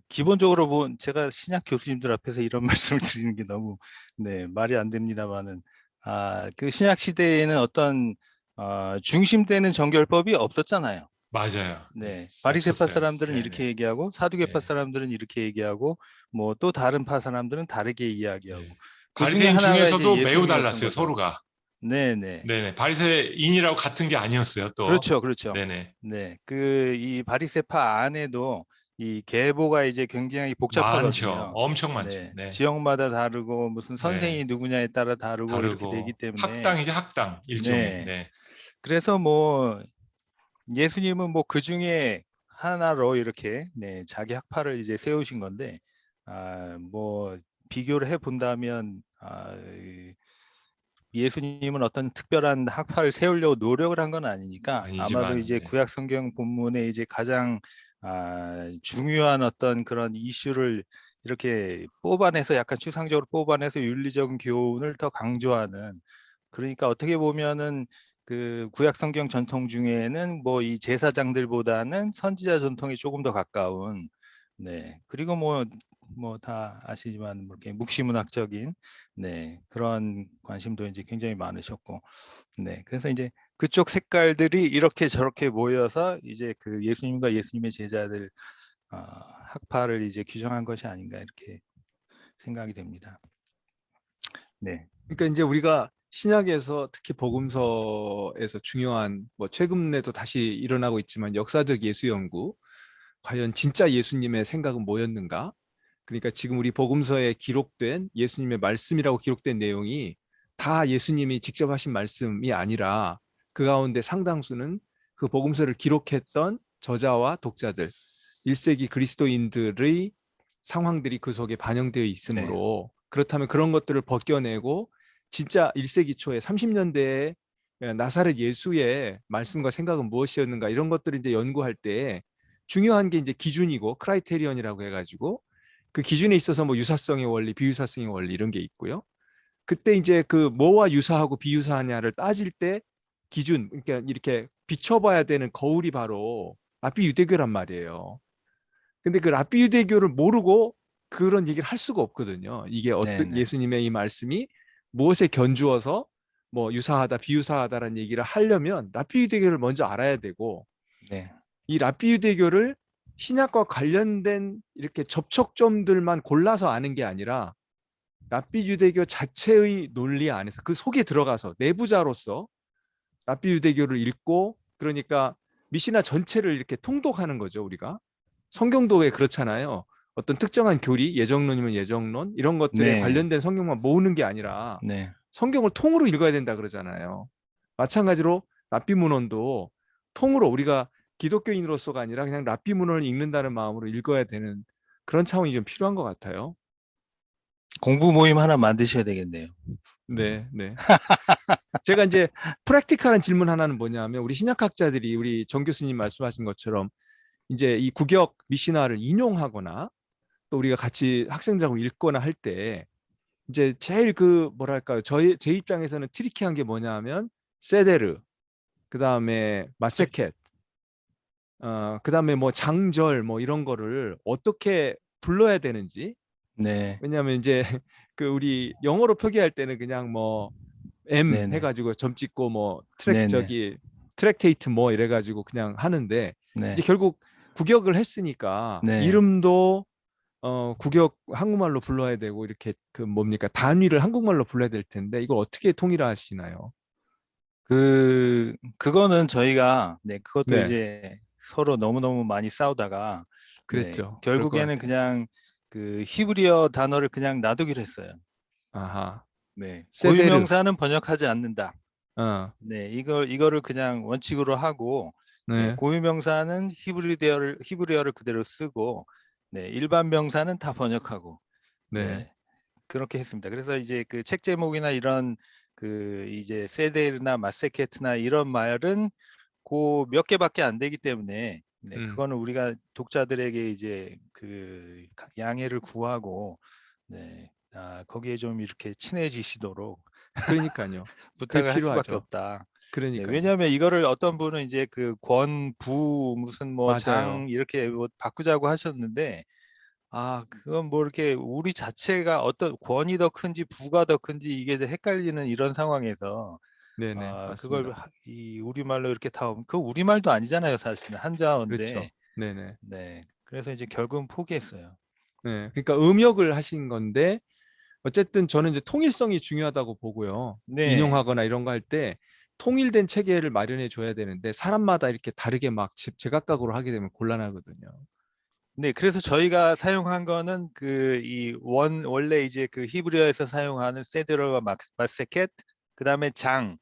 기본적으로 제가 신약 교수님들 앞에서 이런 말씀을 드리는 게 너무 말이 안 됩니다만은 그 신약 시대에는 어떤 중심되는 정결법이 없었잖아요. 맞아요. 바리새파 없었어요. 사람들은 네네. 이렇게 얘기하고 사두개파 네. 사람들은 이렇게 얘기하고 뭐 또 다른 파 사람들은 다르게 이야기하고 네. 그 중에 바리새인 하나가 이제 중에서도 매우 예수님이었던 달랐어요. 거죠. 서로가. 네네. 네네. 바리새인이라고 같은 게 아니었어요. 또. 그렇죠, 그렇죠. 네네. 이 바리새파 안에도 이 계보가 이제 굉장히 많죠. 복잡하거든요. 엄청 많죠. 네. 지역마다 다르고 무슨 네. 선생이 누구냐에 따라 다르고 이렇게 되기 다르고 때문에 학당이죠. 학당 일종의. 네. 네. 그래서 뭐 예수님은 뭐 그 중에 하나로 이렇게 자기 학파를 이제 세우신 건데 뭐 비교를 해 본다면 예수님은 어떤 특별한 학파를 세우려고 노력을 한 건 아니니까 아마도 아니지만 이제 네. 구약 성경 본문에 이제 가장 중요한 어떤 그런 이슈를 이렇게 뽑아내서 약간 추상적으로 뽑아내서 윤리적인 교훈을 더 강조하는, 그러니까 어떻게 보면은 그 구약 성경 전통 중에는 뭐 이 제사장들보다는 선지자 전통에 조금 더 가까운 그리고 뭐 다 아시지만 뭐 이렇게 묵시문학적인 그런 관심도 이제 굉장히 많으셨고 그래서 이제 그쪽 색깔들이 이렇게 저렇게 모여서 이제 그 예수님과 예수님의 제자들 학파를 이제 규정한 것이 아닌가 이렇게 생각이 됩니다. 그러니까 이제 우리가 신약에서 특히 복음서에서 중요한 뭐 최근에도 다시 일어나고 있지만 역사적 예수 연구, 과연 진짜 예수님의 생각은 뭐였는가? 그러니까 지금 우리 복음서에 기록된 예수님의 말씀이라고 기록된 내용이 다 예수님이 직접 하신 말씀이 아니라 그 가운데 상당수는 그 복음서를 기록했던 저자와 독자들, 1세기 그리스도인들의 상황들이 그 속에 반영되어 있으므로, 그렇다면 그런 것들을 벗겨내고 진짜 1세기 초에 30년대에 나사렛 예수의 말씀과 생각은 무엇이었는가, 이런 것들을 이제 연구할 때 중요한 게 이제 기준이고 크라이테리언이라고 해가지고 그 기준에 있어서 뭐 유사성의 원리, 비유사성의 원리 이런 게 있고요. 그때 이제 그 뭐와 유사하고 비유사하냐를 따질 때 기준, 그러니까 이렇게 비춰봐야 되는 거울이 바로 랍비 유대교란 말이에요. 근데 그 랍비 유대교를 모르고 그런 얘기를 할 수가 없거든요. 이게 어떤 예수님의 이 말씀이 무엇에 견주어서 뭐 유사하다, 비유사하다라는 얘기를 하려면 랍비 유대교를 먼저 알아야 되고, 이 랍비 유대교를 신약과 관련된 이렇게 접촉점들만 골라서 아는 게 아니라 랍비 유대교 자체의 논리 안에서 그 속에 들어가서 내부자로서 랍비 유대교를 읽고, 그러니까 미시나 전체를 이렇게 통독하는 거죠. 우리가 성경도 왜 그렇잖아요. 어떤 특정한 교리, 예정론이면 예정론 이런 것들에 관련된 성경만 모으는 게 아니라 성경을 통으로 읽어야 된다 그러잖아요. 마찬가지로 랍비 문헌도 통으로 우리가 기독교인으로서가 아니라 그냥 랍비 문헌을 읽는다는 마음으로 읽어야 되는 그런 차원이 좀 필요한 것 같아요. 공부 모임 하나 만드셔야 되겠네요. 네. 제가 이제 프랙티컬한 질문 하나는 뭐냐면, 우리 신약학자들이 우리 정 교수님 말씀하신 것처럼 이제 이 구격 미시나를 인용하거나 또 우리가 같이 학생들하고 읽거나 할 때 이제 제일 그 뭐랄까요, 제 입장에서는 트리키한 게 뭐냐면 세데르, 그 다음에 마세켓, 그 다음에 뭐 장절 뭐 이런 거를 어떻게 불러야 되는지. 왜냐하면 이제 그 우리 영어로 표기할 때는 그냥 뭐 M 해가지고 점 찍고 뭐 트랙 저기 트랙테이트 뭐 이래가지고 그냥 하는데 네. 이제 결국 국역을 했으니까 네. 이름도 국역 한국말로 불러야 되고 이렇게 그 뭡니까 단위를 한국말로 불러야 될 텐데 이걸 어떻게 통일하시나요? 그거는 저희가 네, 그것도 네, 이제 서로 너무너무 많이 싸우다가 네, 그랬죠. 그럴 것 결국에는 같아요. 그냥 그 히브리어 단어를 그냥 놔두기로 했어요. 아하, 네. 세데르. 고유명사는 번역하지 않는다. 어, 네, 이거를 그냥 원칙으로 하고 네, 네, 고유명사는 히브리어를 그대로 쓰고 네, 일반 명사는 다 번역하고 네, 네, 그렇게 했습니다. 그래서 이제 그 책 제목이나 이런 그 이제 세데르나 마세케트나 이런 말은 그 몇 개밖에 안 되기 때문에 네, 음, 그거는 우리가 독자들에게 이제 양해를 구하고 네, 거기에 좀 이렇게 친해지시도록 그러니까요. 그게 부탁을 할 수밖에 필요하죠. 없다. 네, 그러니까요. 왜냐하면 이거를 어떤 분은 이제 그 권, 부, 무슨 뭐 장 맞아요. 이렇게 뭐 바꾸자고 하셨는데 그건 뭐 이렇게 우리 자체가 어떤 권이 더 큰지 부가 더 큰지 이게 헷갈리는 이런 상황에서 네네, 그걸 맞습니다. 이 우리말로 이렇게 그 우리말도 아니잖아요, 사실은 한자어인데. 그렇죠. 네네. 네. 그래서 이제 결국은 포기했어요. 네, 그러니까 음역을 하신 건데 어쨌든 저는 이제 통일성이 중요하다고 보고요. 네. 인용하거나 이런 거 할 때 통일된 체계를 마련해 줘야 되는데 사람마다 이렇게 다르게 막 제각각으로 하게 되면 곤란하거든요. 네, 그래서 저희가 사용한 거는 원래 이제 그 히브리어에서 사용하는 세드러와 마세켓, 그다음에 장,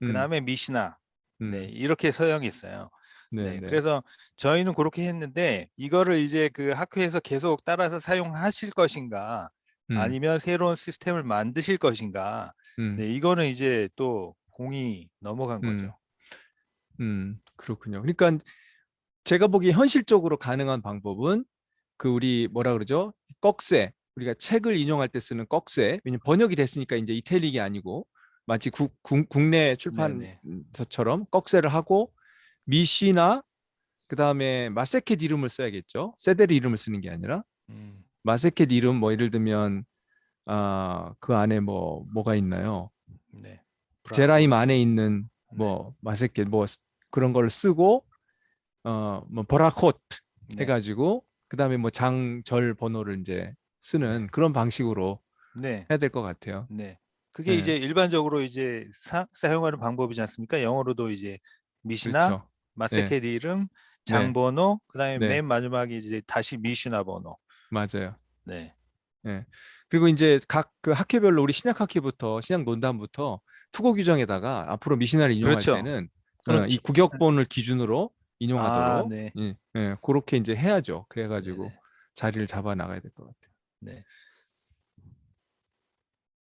음, 그다음에 미시나. 네, 음, 이렇게 서형이 있어요. 네, 네네. 그래서 저희는 그렇게 했는데 이거를 이제 그 학회에서 계속 따라서 사용하실 것인가, 음, 아니면 새로운 시스템을 만드실 것인가. 음, 네, 이거는 이제 또 공이 넘어간 음, 거죠. 그렇군요. 그러니까 제가 보기에 현실적으로 가능한 방법은 그 우리 뭐라 그러죠? 꺽쇠. 우리가 책을 인용할 때 쓰는 꺽쇠. 왜냐면 번역이 됐으니까 이제 이태릭이 아니고 마치 국내 네, 네. 출판사처럼 꺽쇠를 하고 미시나 그다음에 마세켓 이름을 써야겠죠. 세데르 이름을 쓰는 게 아니라 음, 마세켓 이름 뭐 예를 들면 그 안에 뭐가 있나요? 네. 제라임 브라콧. 안에 있는 네, 뭐 마세켓 뭐 그런 걸 쓰고 뭐 버라콧 네, 해가지고 그다음에 뭐 장절 번호를 이제 쓰는 네, 그런 방식으로 네. 해야 될 것 같아요. 네. 그게 네, 이제 일반적으로 이제 사용하는 방법이지 않습니까? 영어로도 이제 미시나, 그렇죠. 네, 마세케드 이름, 장 네, 번호, 그다음에 네, 맨 마지막에 이제 다시 미시나 번호. 맞아요. 네. 네. 그리고 이제 각 그 학회별로 우리 신약 학회부터 신약 논단부터 투고 규정에다가 앞으로 미시나를 인용할 그렇죠. 때는 이 그렇죠. 국역본을 기준으로 인용하도록 네. 그렇게 이제 해야죠. 그래가지고 네네. 자리를 잡아 나가야 될 것 같아요. 네.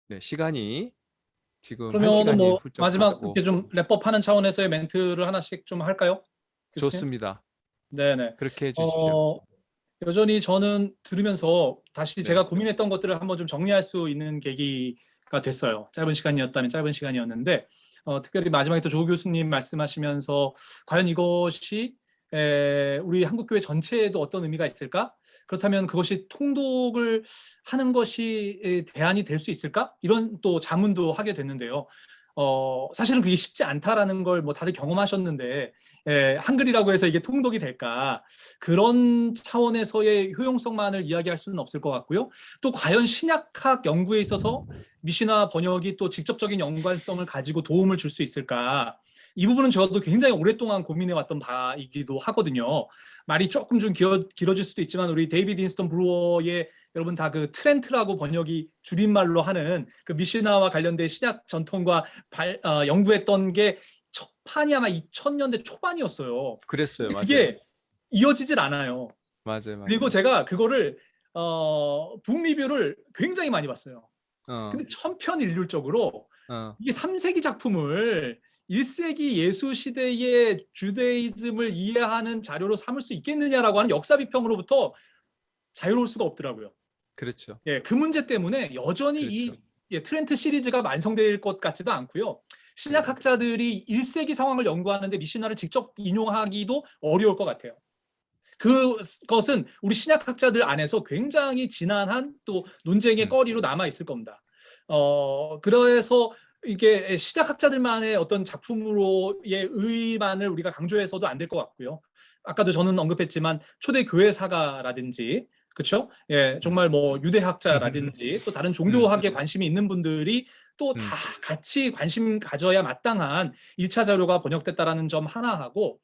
네, 시간이 지금 한 그러면은 시간이 뭐 훌쩍 마지막 갔고 이렇게 좀 랩업하는 차원에서의 멘트를 하나씩 좀 할까요, 교수님? 좋습니다. 네네. 그렇게 해주십시오. 어, 여전히 저는 들으면서 다시 네, 제가 고민했던 것들을 한번 좀 정리할 수 있는 계기가 됐어요. 짧은 시간이었다면 짧은 시간이었는데, 특별히 마지막에 또 조 교수님 말씀하시면서 과연 이것이 우리 한국교회 전체에도 어떤 의미가 있을까? 그렇다면 그것이 통독을 하는 것이 대안이 될 수 있을까? 이런 또 자문도 하게 됐는데요. 사실은 그게 쉽지 않다라는 걸 뭐 다들 경험하셨는데, 한글이라고 해서 이게 통독이 될까? 그런 차원에서의 효용성만을 이야기할 수는 없을 것 같고요. 또 과연 신약학 연구에 있어서 미시나 번역이 또 직접적인 연관성을 가지고 도움을 줄 수 있을까? 이 부분은 저도 굉장히 오랫동안 고민해왔던 바이기도 하거든요. 말이 조금 좀 길어질 수도 있지만 우리 데이비드 인스턴 브루어의 여러분 다 그 트렌트라고 번역이 줄임말로 하는 그 미시나와 관련된 신약 전통과 연구했던 게 첫판이 아마 2000년대 초반이었어요. 그랬어요. 근데 맞아요. 그게 이어지질 않아요. 맞아요. 그리고 맞아요. 제가 그거를 북 리뷰를 굉장히 많이 봤어요. 어, 근데 천편일률적으로 어, 이게 3세기 작품을 1세기 예수 시대의 주데이즘을 이해하는 자료로 삼을 수 있겠느냐라고 하는 역사 비평으로부터 자유로울 수가 없더라고요. 그렇죠. 예, 그 문제 때문에 여전히 그렇죠. 트렌트 시리즈가 완성될 것 같지도 않고요. 신약학자들이 1세기 상황을 연구하는데 미시나를 직접 인용하기도 어려울 것 같아요. 그것은 우리 신약학자들 안에서 굉장히 지난한 또 논쟁의 거리로 남아 있을 겁니다. 그래서 이게 시작학자들만의 어떤 작품으로의 의의만을 우리가 강조해서도 안 될 것 같고요. 아까도 저는 언급했지만 초대 교회 사가라든지, 그렇죠? 예, 정말 뭐 유대학자라든지 또 다른 종교학에 관심이 있는 분들이 또 다 같이 관심 가져야 마땅한 1차 자료가 번역됐다라는 점 하나 하고,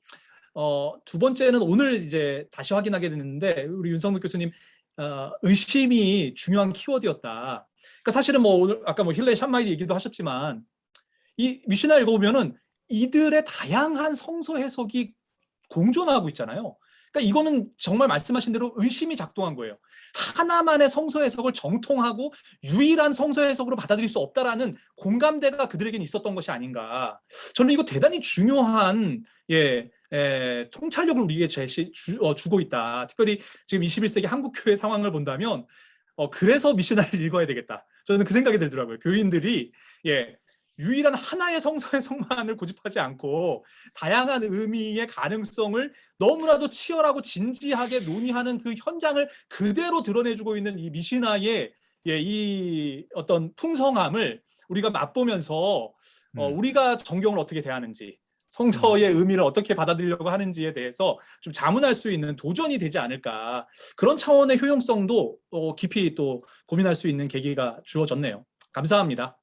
두 번째는 오늘 이제 다시 확인하게 됐는데 우리 윤성득 교수님 의심이 중요한 키워드였다. 그러니까 사실은 뭐 오늘 아까 뭐 힐레 샴마이드 얘기도 하셨지만 이 미시나 읽어보면은 이들의 다양한 성서 해석이 공존하고 있잖아요. 그러니까 이거는 정말 말씀하신 대로 의심이 작동한 거예요. 하나만의 성서 해석을 정통하고 유일한 성서 해석으로 받아들일 수 없다라는 공감대가 그들에게는 있었던 것이 아닌가. 저는 이거 대단히 중요한 통찰력을 우리에게 주고 있다. 특별히 지금 21세기 한국 교회 상황을 본다면 그래서 미시나리를 읽어야 되겠다. 저는 그 생각이 들더라고요. 교인들이 유일한 하나의 성서 해석만을 고집하지 않고 다양한 의미의 가능성을 너무나도 치열하고 진지하게 논의하는 그 현장을 그대로 드러내주고 있는 이 미시나의 이 어떤 풍성함을 우리가 맛보면서 우리가 정경을 어떻게 대하는지, 성서의 의미를 어떻게 받아들이려고 하는지에 대해서 좀 자문할 수 있는 도전이 되지 않을까. 그런 차원의 효용성도 깊이 또 고민할 수 있는 계기가 주어졌네요. 감사합니다.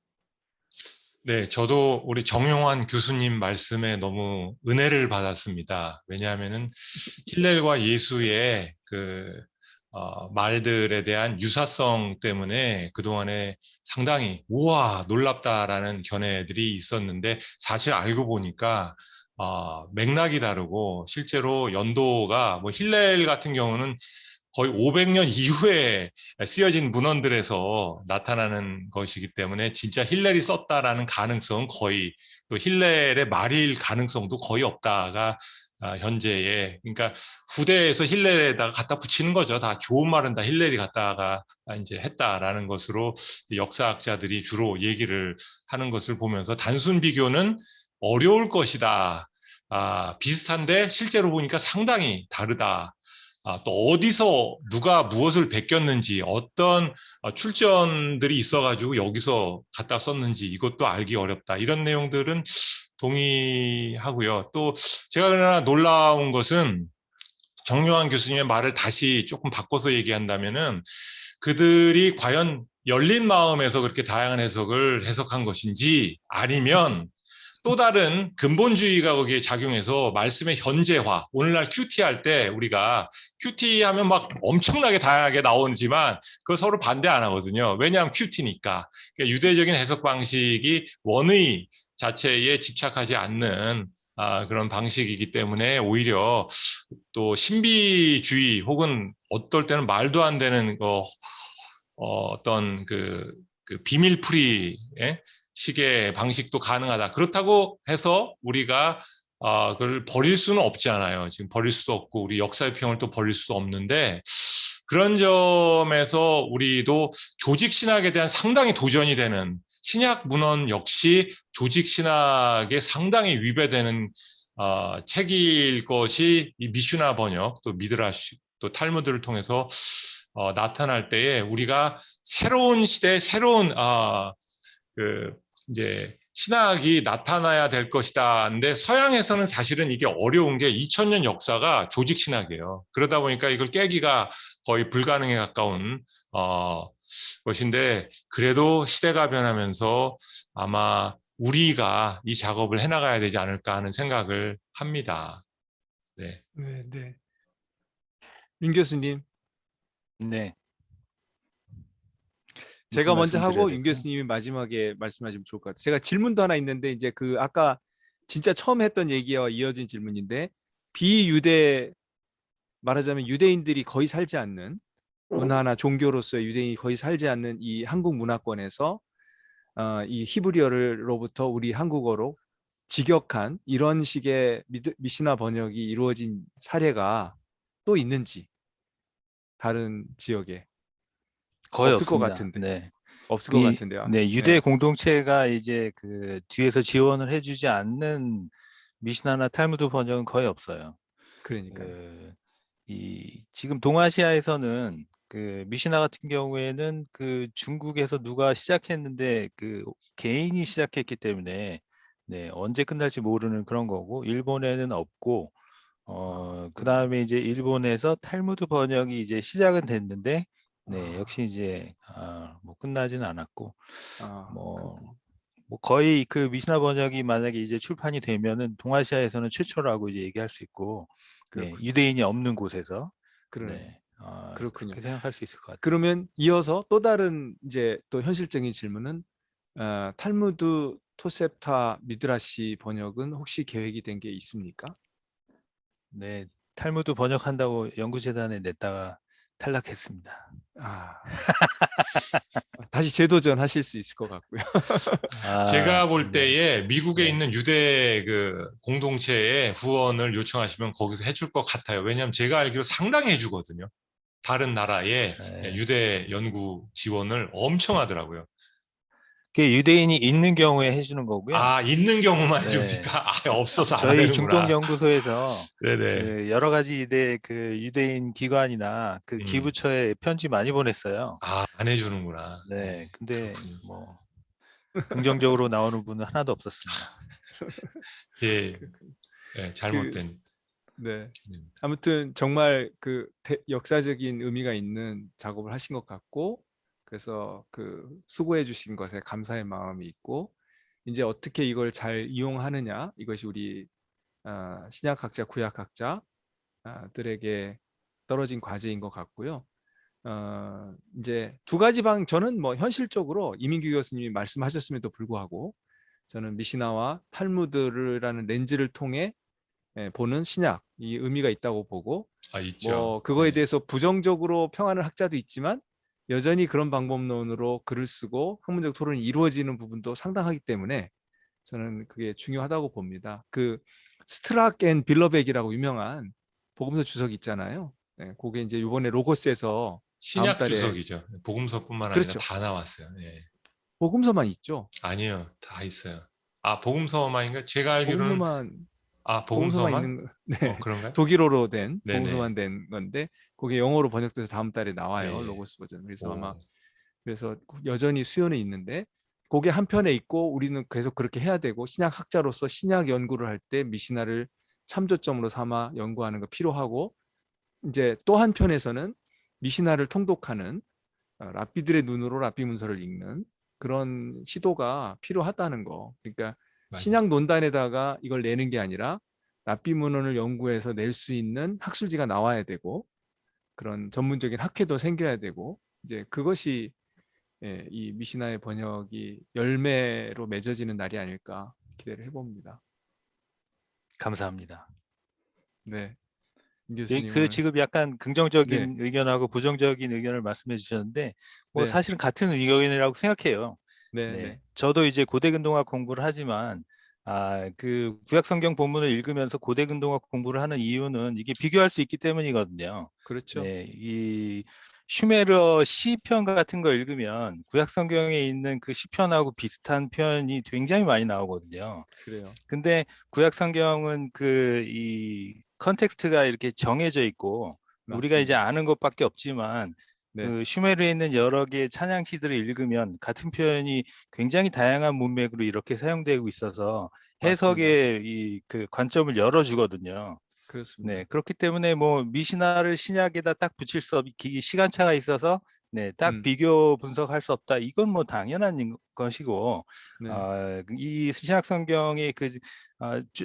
네, 저도 우리 정용환 교수님 말씀에 너무 은혜를 받았습니다. 왜냐하면은 힐렐과 예수의 말들에 대한 유사성 때문에 그동안에 상당히 우와, 놀랍다라는 견해들이 있었는데 사실 알고 보니까 맥락이 다르고 실제로 연도가 뭐 힐렐 같은 경우는 거의 500년 이후에 쓰여진 문헌들에서 나타나는 것이기 때문에 진짜 힐렐이 썼다라는 가능성은 거의, 또 힐렐의 말일 가능성도 거의 없다가 현재의, 그러니까 후대에서 힐렐에다가 갖다 붙이는 거죠. 다 좋은 말은 다 힐렐이 갖다가 이제 했다라는 것으로 역사학자들이 주로 얘기를 하는 것을 보면서 단순 비교는 어려울 것이다. 비슷한데 실제로 보니까 상당히 다르다. 또 어디서 누가 무엇을 베꼈는지, 어떤 출전들이 있어가지고 여기서 갖다 썼는지 이것도 알기 어렵다. 이런 내용들은 동의하고요. 또 제가 그러나 놀라운 것은 정용환 교수님의 말을 다시 조금 바꿔서 얘기한다면은 그들이 과연 열린 마음에서 그렇게 다양한 해석을 해석한 것인지, 아니면 또 다른 근본주의가 거기에 작용해서 말씀의 현재화, 오늘날 큐티 할 때 우리가 큐티 하면 막 엄청나게 다양하게 나오지만 그걸 서로 반대 안 하거든요. 왜냐하면 큐티니까. 그러니까 유대적인 해석 방식이 원의 자체에 집착하지 않는 그런 방식이기 때문에 오히려 또 신비주의 혹은 어떨 때는 말도 안 되는 어떤 그 비밀풀이 식의 방식도 가능하다. 그렇다고 해서 우리가 그걸 버릴 수는 없지 않아요. 지금 버릴 수도 없고 우리 역사의 평을 또 버릴 수도 없는데, 그런 점에서 우리도 조직 신학에 대한 상당히 도전이 되는, 신약 문헌 역시 조직 신학에 상당히 위배되는 책일 것이 이 미슈나 번역, 또 미드라시, 또 탈무드를 통해서 나타날 때에 우리가 새로운 시대, 새로운 이제 신학이 나타나야 될 것이다. 근데 서양에서는 사실은 이게 어려운 게 2000년 역사가 조직 신학이에요. 그러다 보니까 이걸 깨기가 거의 불가능에 가까운 것인데, 그래도 시대가 변하면서 아마 우리가 이 작업을 해나가야 되지 않을까 하는 생각을 합니다. 네. 네. 윤 교수님, 네. 제가 먼저 하고 말씀드려야 윤 될까요? 교수님이 마지막에 말씀하시면 좋을 것 같아요. 제가 질문도 하나 있는데 이제 아까 진짜 처음 했던 얘기와 이어진 질문인데, 비유대, 말하자면 유대인들이 거의 살지 않는, 문화나 종교로서의 유대인이 거의 살지 않는 이 한국 문화권에서 이 히브리어로부터 우리 한국어로 직역한 이런 식의 미시나 번역이 이루어진 사례가 또 있는지, 다른 지역에. 거의 없을 것 없습니다. 같은데. 네. 없을 것 같은데요. 네, 유대 공동체가 이제 그 뒤에서 지원을 해주지 않는 미시나나 탈무드 번역은 거의 없어요. 그러니까요. 지금 동아시아에서는 그 미시나 같은 경우에는 그 중국에서 누가 시작했는데 그 개인이 시작했기 때문에 네, 언제 끝날지 모르는 그런 거고 일본에는 없고 그다음에 이제 일본에서 탈무드 번역이 이제 시작은 됐는데 네, 역시 이제 뭐 끝나지는 않았고 뭐 그렇군요. 뭐 거의 그 미시나 번역이 만약에 이제 출판이 되면은 동아시아에서는 최초라고 이제 얘기할 수 있고, 네, 그렇군요. 유대인이 없는 곳에서, 그러네. 네, 그렇군요. 그렇게 생각할 수 있을 것 같아요. 그러면 이어서 또 다른 이제 또 현실적인 질문은 탈무드 토셉타 미드라시 번역은 혹시 계획이 된 게 있습니까? 네, 탈무드 번역한다고 연구재단에 냈다가 탈락했습니다. 아, 다시 재도전하실 수 있을 것 같고요. 제가 볼 네, 때에 미국에 네. 있는 유대 그 공동체에 후원을 요청하시면 거기서 해줄 것 같아요. 왜냐하면 제가 알기로 상당히 해주거든요. 다른 나라에 네. 유대 연구 지원을 엄청 하더라고요. 그게 유대인이 있는 경우에 해주는 거고요. 아, 있는 경우만 네, 해주니까 없어서 안 저희 중동 하는구나. 연구소에서 네네. 그 여러 가지 그 유대인 기관이나 그 음. 기부처에 편지 많이 보냈어요. 아, 안 해주는구나. 네, 근데 그렇군요. 뭐 긍정적으로 나오는 분은 하나도 없었습니다. 예, 예, 그, 잘못된. 네. 기능입니다. 아무튼 정말 그 역사적인 의미가 있는 작업을 하신 것 같고, 그래서 그 수고해 주신 것에 감사의 마음이 있고, 이제 어떻게 이걸 잘 이용하느냐, 이것이 우리 신약학자, 구약학자들에게 떨어진 과제인 것 같고요. 이제 두 가지 저는 뭐 현실적으로 이민규 교수님이 말씀하셨음에도 불구하고 저는 미시나와 탈무드라는 렌즈를 통해 보는 신약 이 의미가 있다고 보고 아, 있죠. 뭐 그거에 네. 대해서 부정적으로 평하는 학자도 있지만 여전히 그런 방법론으로 글을 쓰고 학문적 토론이 이루어지는 부분도 상당하기 때문에 저는 그게 중요하다고 봅니다. 그 스트락 앤 빌러백이라고 유명한 복음서 주석 있잖아요. 네, 그게 이제 이번에 로고스에서 다음 신약 달에 주석이죠. 복음서뿐만 아니라 그렇죠. 다 나왔어요. 예. 복음서만 있죠. 아니요, 다 있어요. 아, 복음서만인가? 제가 알기로는 복음서만 아, 복음서만 복음서만? 있는 네. 그런가요? 독일어로 된 네네. 복음서만 된 건데 그게 영어로 번역돼서 다음 달에 나와요. 예. 로고스 버전. 그래서 아마 오, 그래서 여전히 수요는 있는데 그게 한편에 있고 우리는 계속 그렇게 해야 되고 신약 학자로서 신약 연구를 할 때 미시나를 참조점으로 삼아 연구하는 거 필요하고 이제 또 한편에서는 미시나를 통독하는 랍비들의 눈으로 랍비 문서를 읽는 그런 시도가 필요하다는 거. 그러니까 맞아요. 신약 논단에다가 이걸 내는 게 아니라 랍비 문헌을 연구해서 낼 수 있는 학술지가 나와야 되고 그런 전문적인 학회도 생겨야 되고 이제 그것이 이 미시나의 번역이 열매로 맺어지는 날이 아닐까 기대를 해봅니다. 감사합니다. 네, 임 예, 교수님 그 오늘 지금 약간 네, 긍정적인 의견하고 부정적인 의견을 말씀해 주셨는데 뭐 네, 사실은 같은 의견이라고 생각해요. 네, 네, 네, 저도 이제 고대근동학 공부를 하지만 그 구약성경 본문을 읽으면서 고대근동학 공부를 하는 이유는 이게 비교할 수 있기 때문이거든요. 그렇죠. 네, 이 슈메르어 시편 같은 거 읽으면 구약성경에 있는 그 시편하고 비슷한 표현이 굉장히 많이 나오거든요. 그래요. 근데 구약 성경은 그 이 컨텍스트가 이렇게 정해져 있고 우리가 이제 맞습니다. 아는 것밖에 없지만 네, 그 슈메르에 있는 여러 개의 찬양시들을 읽으면 같은 표현이 굉장히 다양한 문맥으로 이렇게 사용되고 있어서 맞습니다. 해석의 이 그 관점을 열어주거든요. 네, 그렇습니다. 그렇기 때문에 뭐 미시나를 신약에다 딱 붙일 수 시간차가 있어서 네, 딱 음, 비교 분석할 수 없다. 이건 뭐 당연한 것이고, 네, 이 신약 성경의 그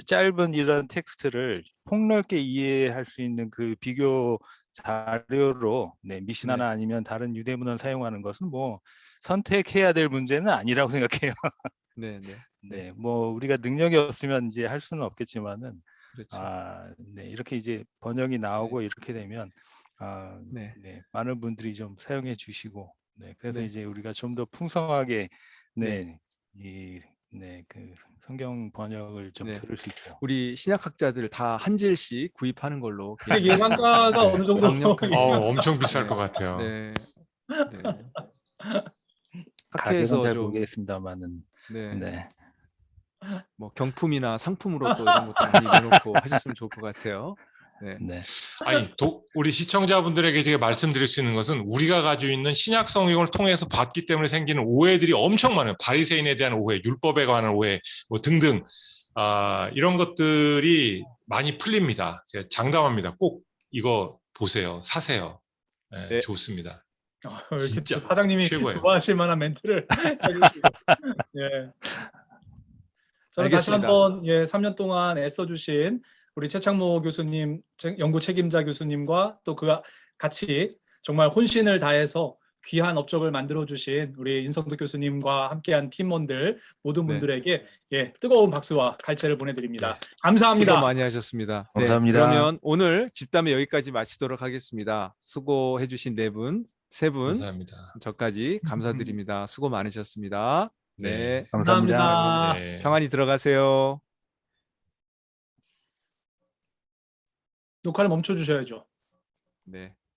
짧은 이런 텍스트를 폭넓게 이해할 수 있는 그 비교 자료로 네, 네, 미시나나 아니면 다른 유대문헌 사용하는 것은 뭐 선택해야 될 문제는 아니라고 생각해요. 네, 네, 네, 네, 뭐 우리가 능력이 없으면 이제 할 수는 없겠지만은 그렇죠. 네, 이렇게 이제 번역이 네, 나오고 이렇게 되면 네, 네, 많은 분들이 좀 사용해 주시고, 네, 그래서 네, 이제 우리가 좀 더 풍성하게 네, 네, 네, 그 성경 번역을 좀 네. 들을 수 있고, 우리 신약학자들 다 한 질씩 구입하는 걸로 책 계획하겠습니다. 예상가가 네. 어느 정도 강력하게. 엄청 비쌀 것 네, 같아요. 네, 네. 가격은 학회에서 잘 좀 모르겠습니다만은, 네, 네, 뭐 경품이나 상품으로 또 이런 것도 많이 내놓고 하셨으면 좋을 것 같아요. 네. 네. 아니, 우리 시청자분들에게 제가 말씀드릴 수 있는 것은 우리가 가지고 있는 신약 성경을 통해서 봤기 때문에 생기는 오해들이 엄청 많아요. 바리새인에 대한 오해, 율법에 관한 오해, 뭐 등등. 이런 것들이 많이 풀립니다. 제가 장담합니다. 꼭 이거 보세요. 사세요. 네, 네. 좋습니다. 이렇게 진짜 또 사장님이 최고예요. 좋아하실 만한 멘트를 해주시고. 예. 저는 다시 알겠습니다. 한번 3년 동안 애써주신 우리 최창모 교수님, 연구 책임자 교수님과 또 그와 같이 정말 혼신을 다해서 귀한 업적을 만들어주신 우리 윤성득 교수님과 함께한 팀원들 모든 네. 분들에게 뜨거운 박수와 갈채를 보내드립니다. 네. 감사합니다. 수고 많이 하셨습니다. 네, 감사합니다. 그러면 오늘 집담회 여기까지 마치도록 하겠습니다. 수고해주신 네 분, 세 분, 감사합니다. 저까지 감사드립니다. 수고 많으셨습니다. 네, 네. 감사합니다. 네. 평안히 들어가세요. 녹화를 멈춰주셔야죠. 네.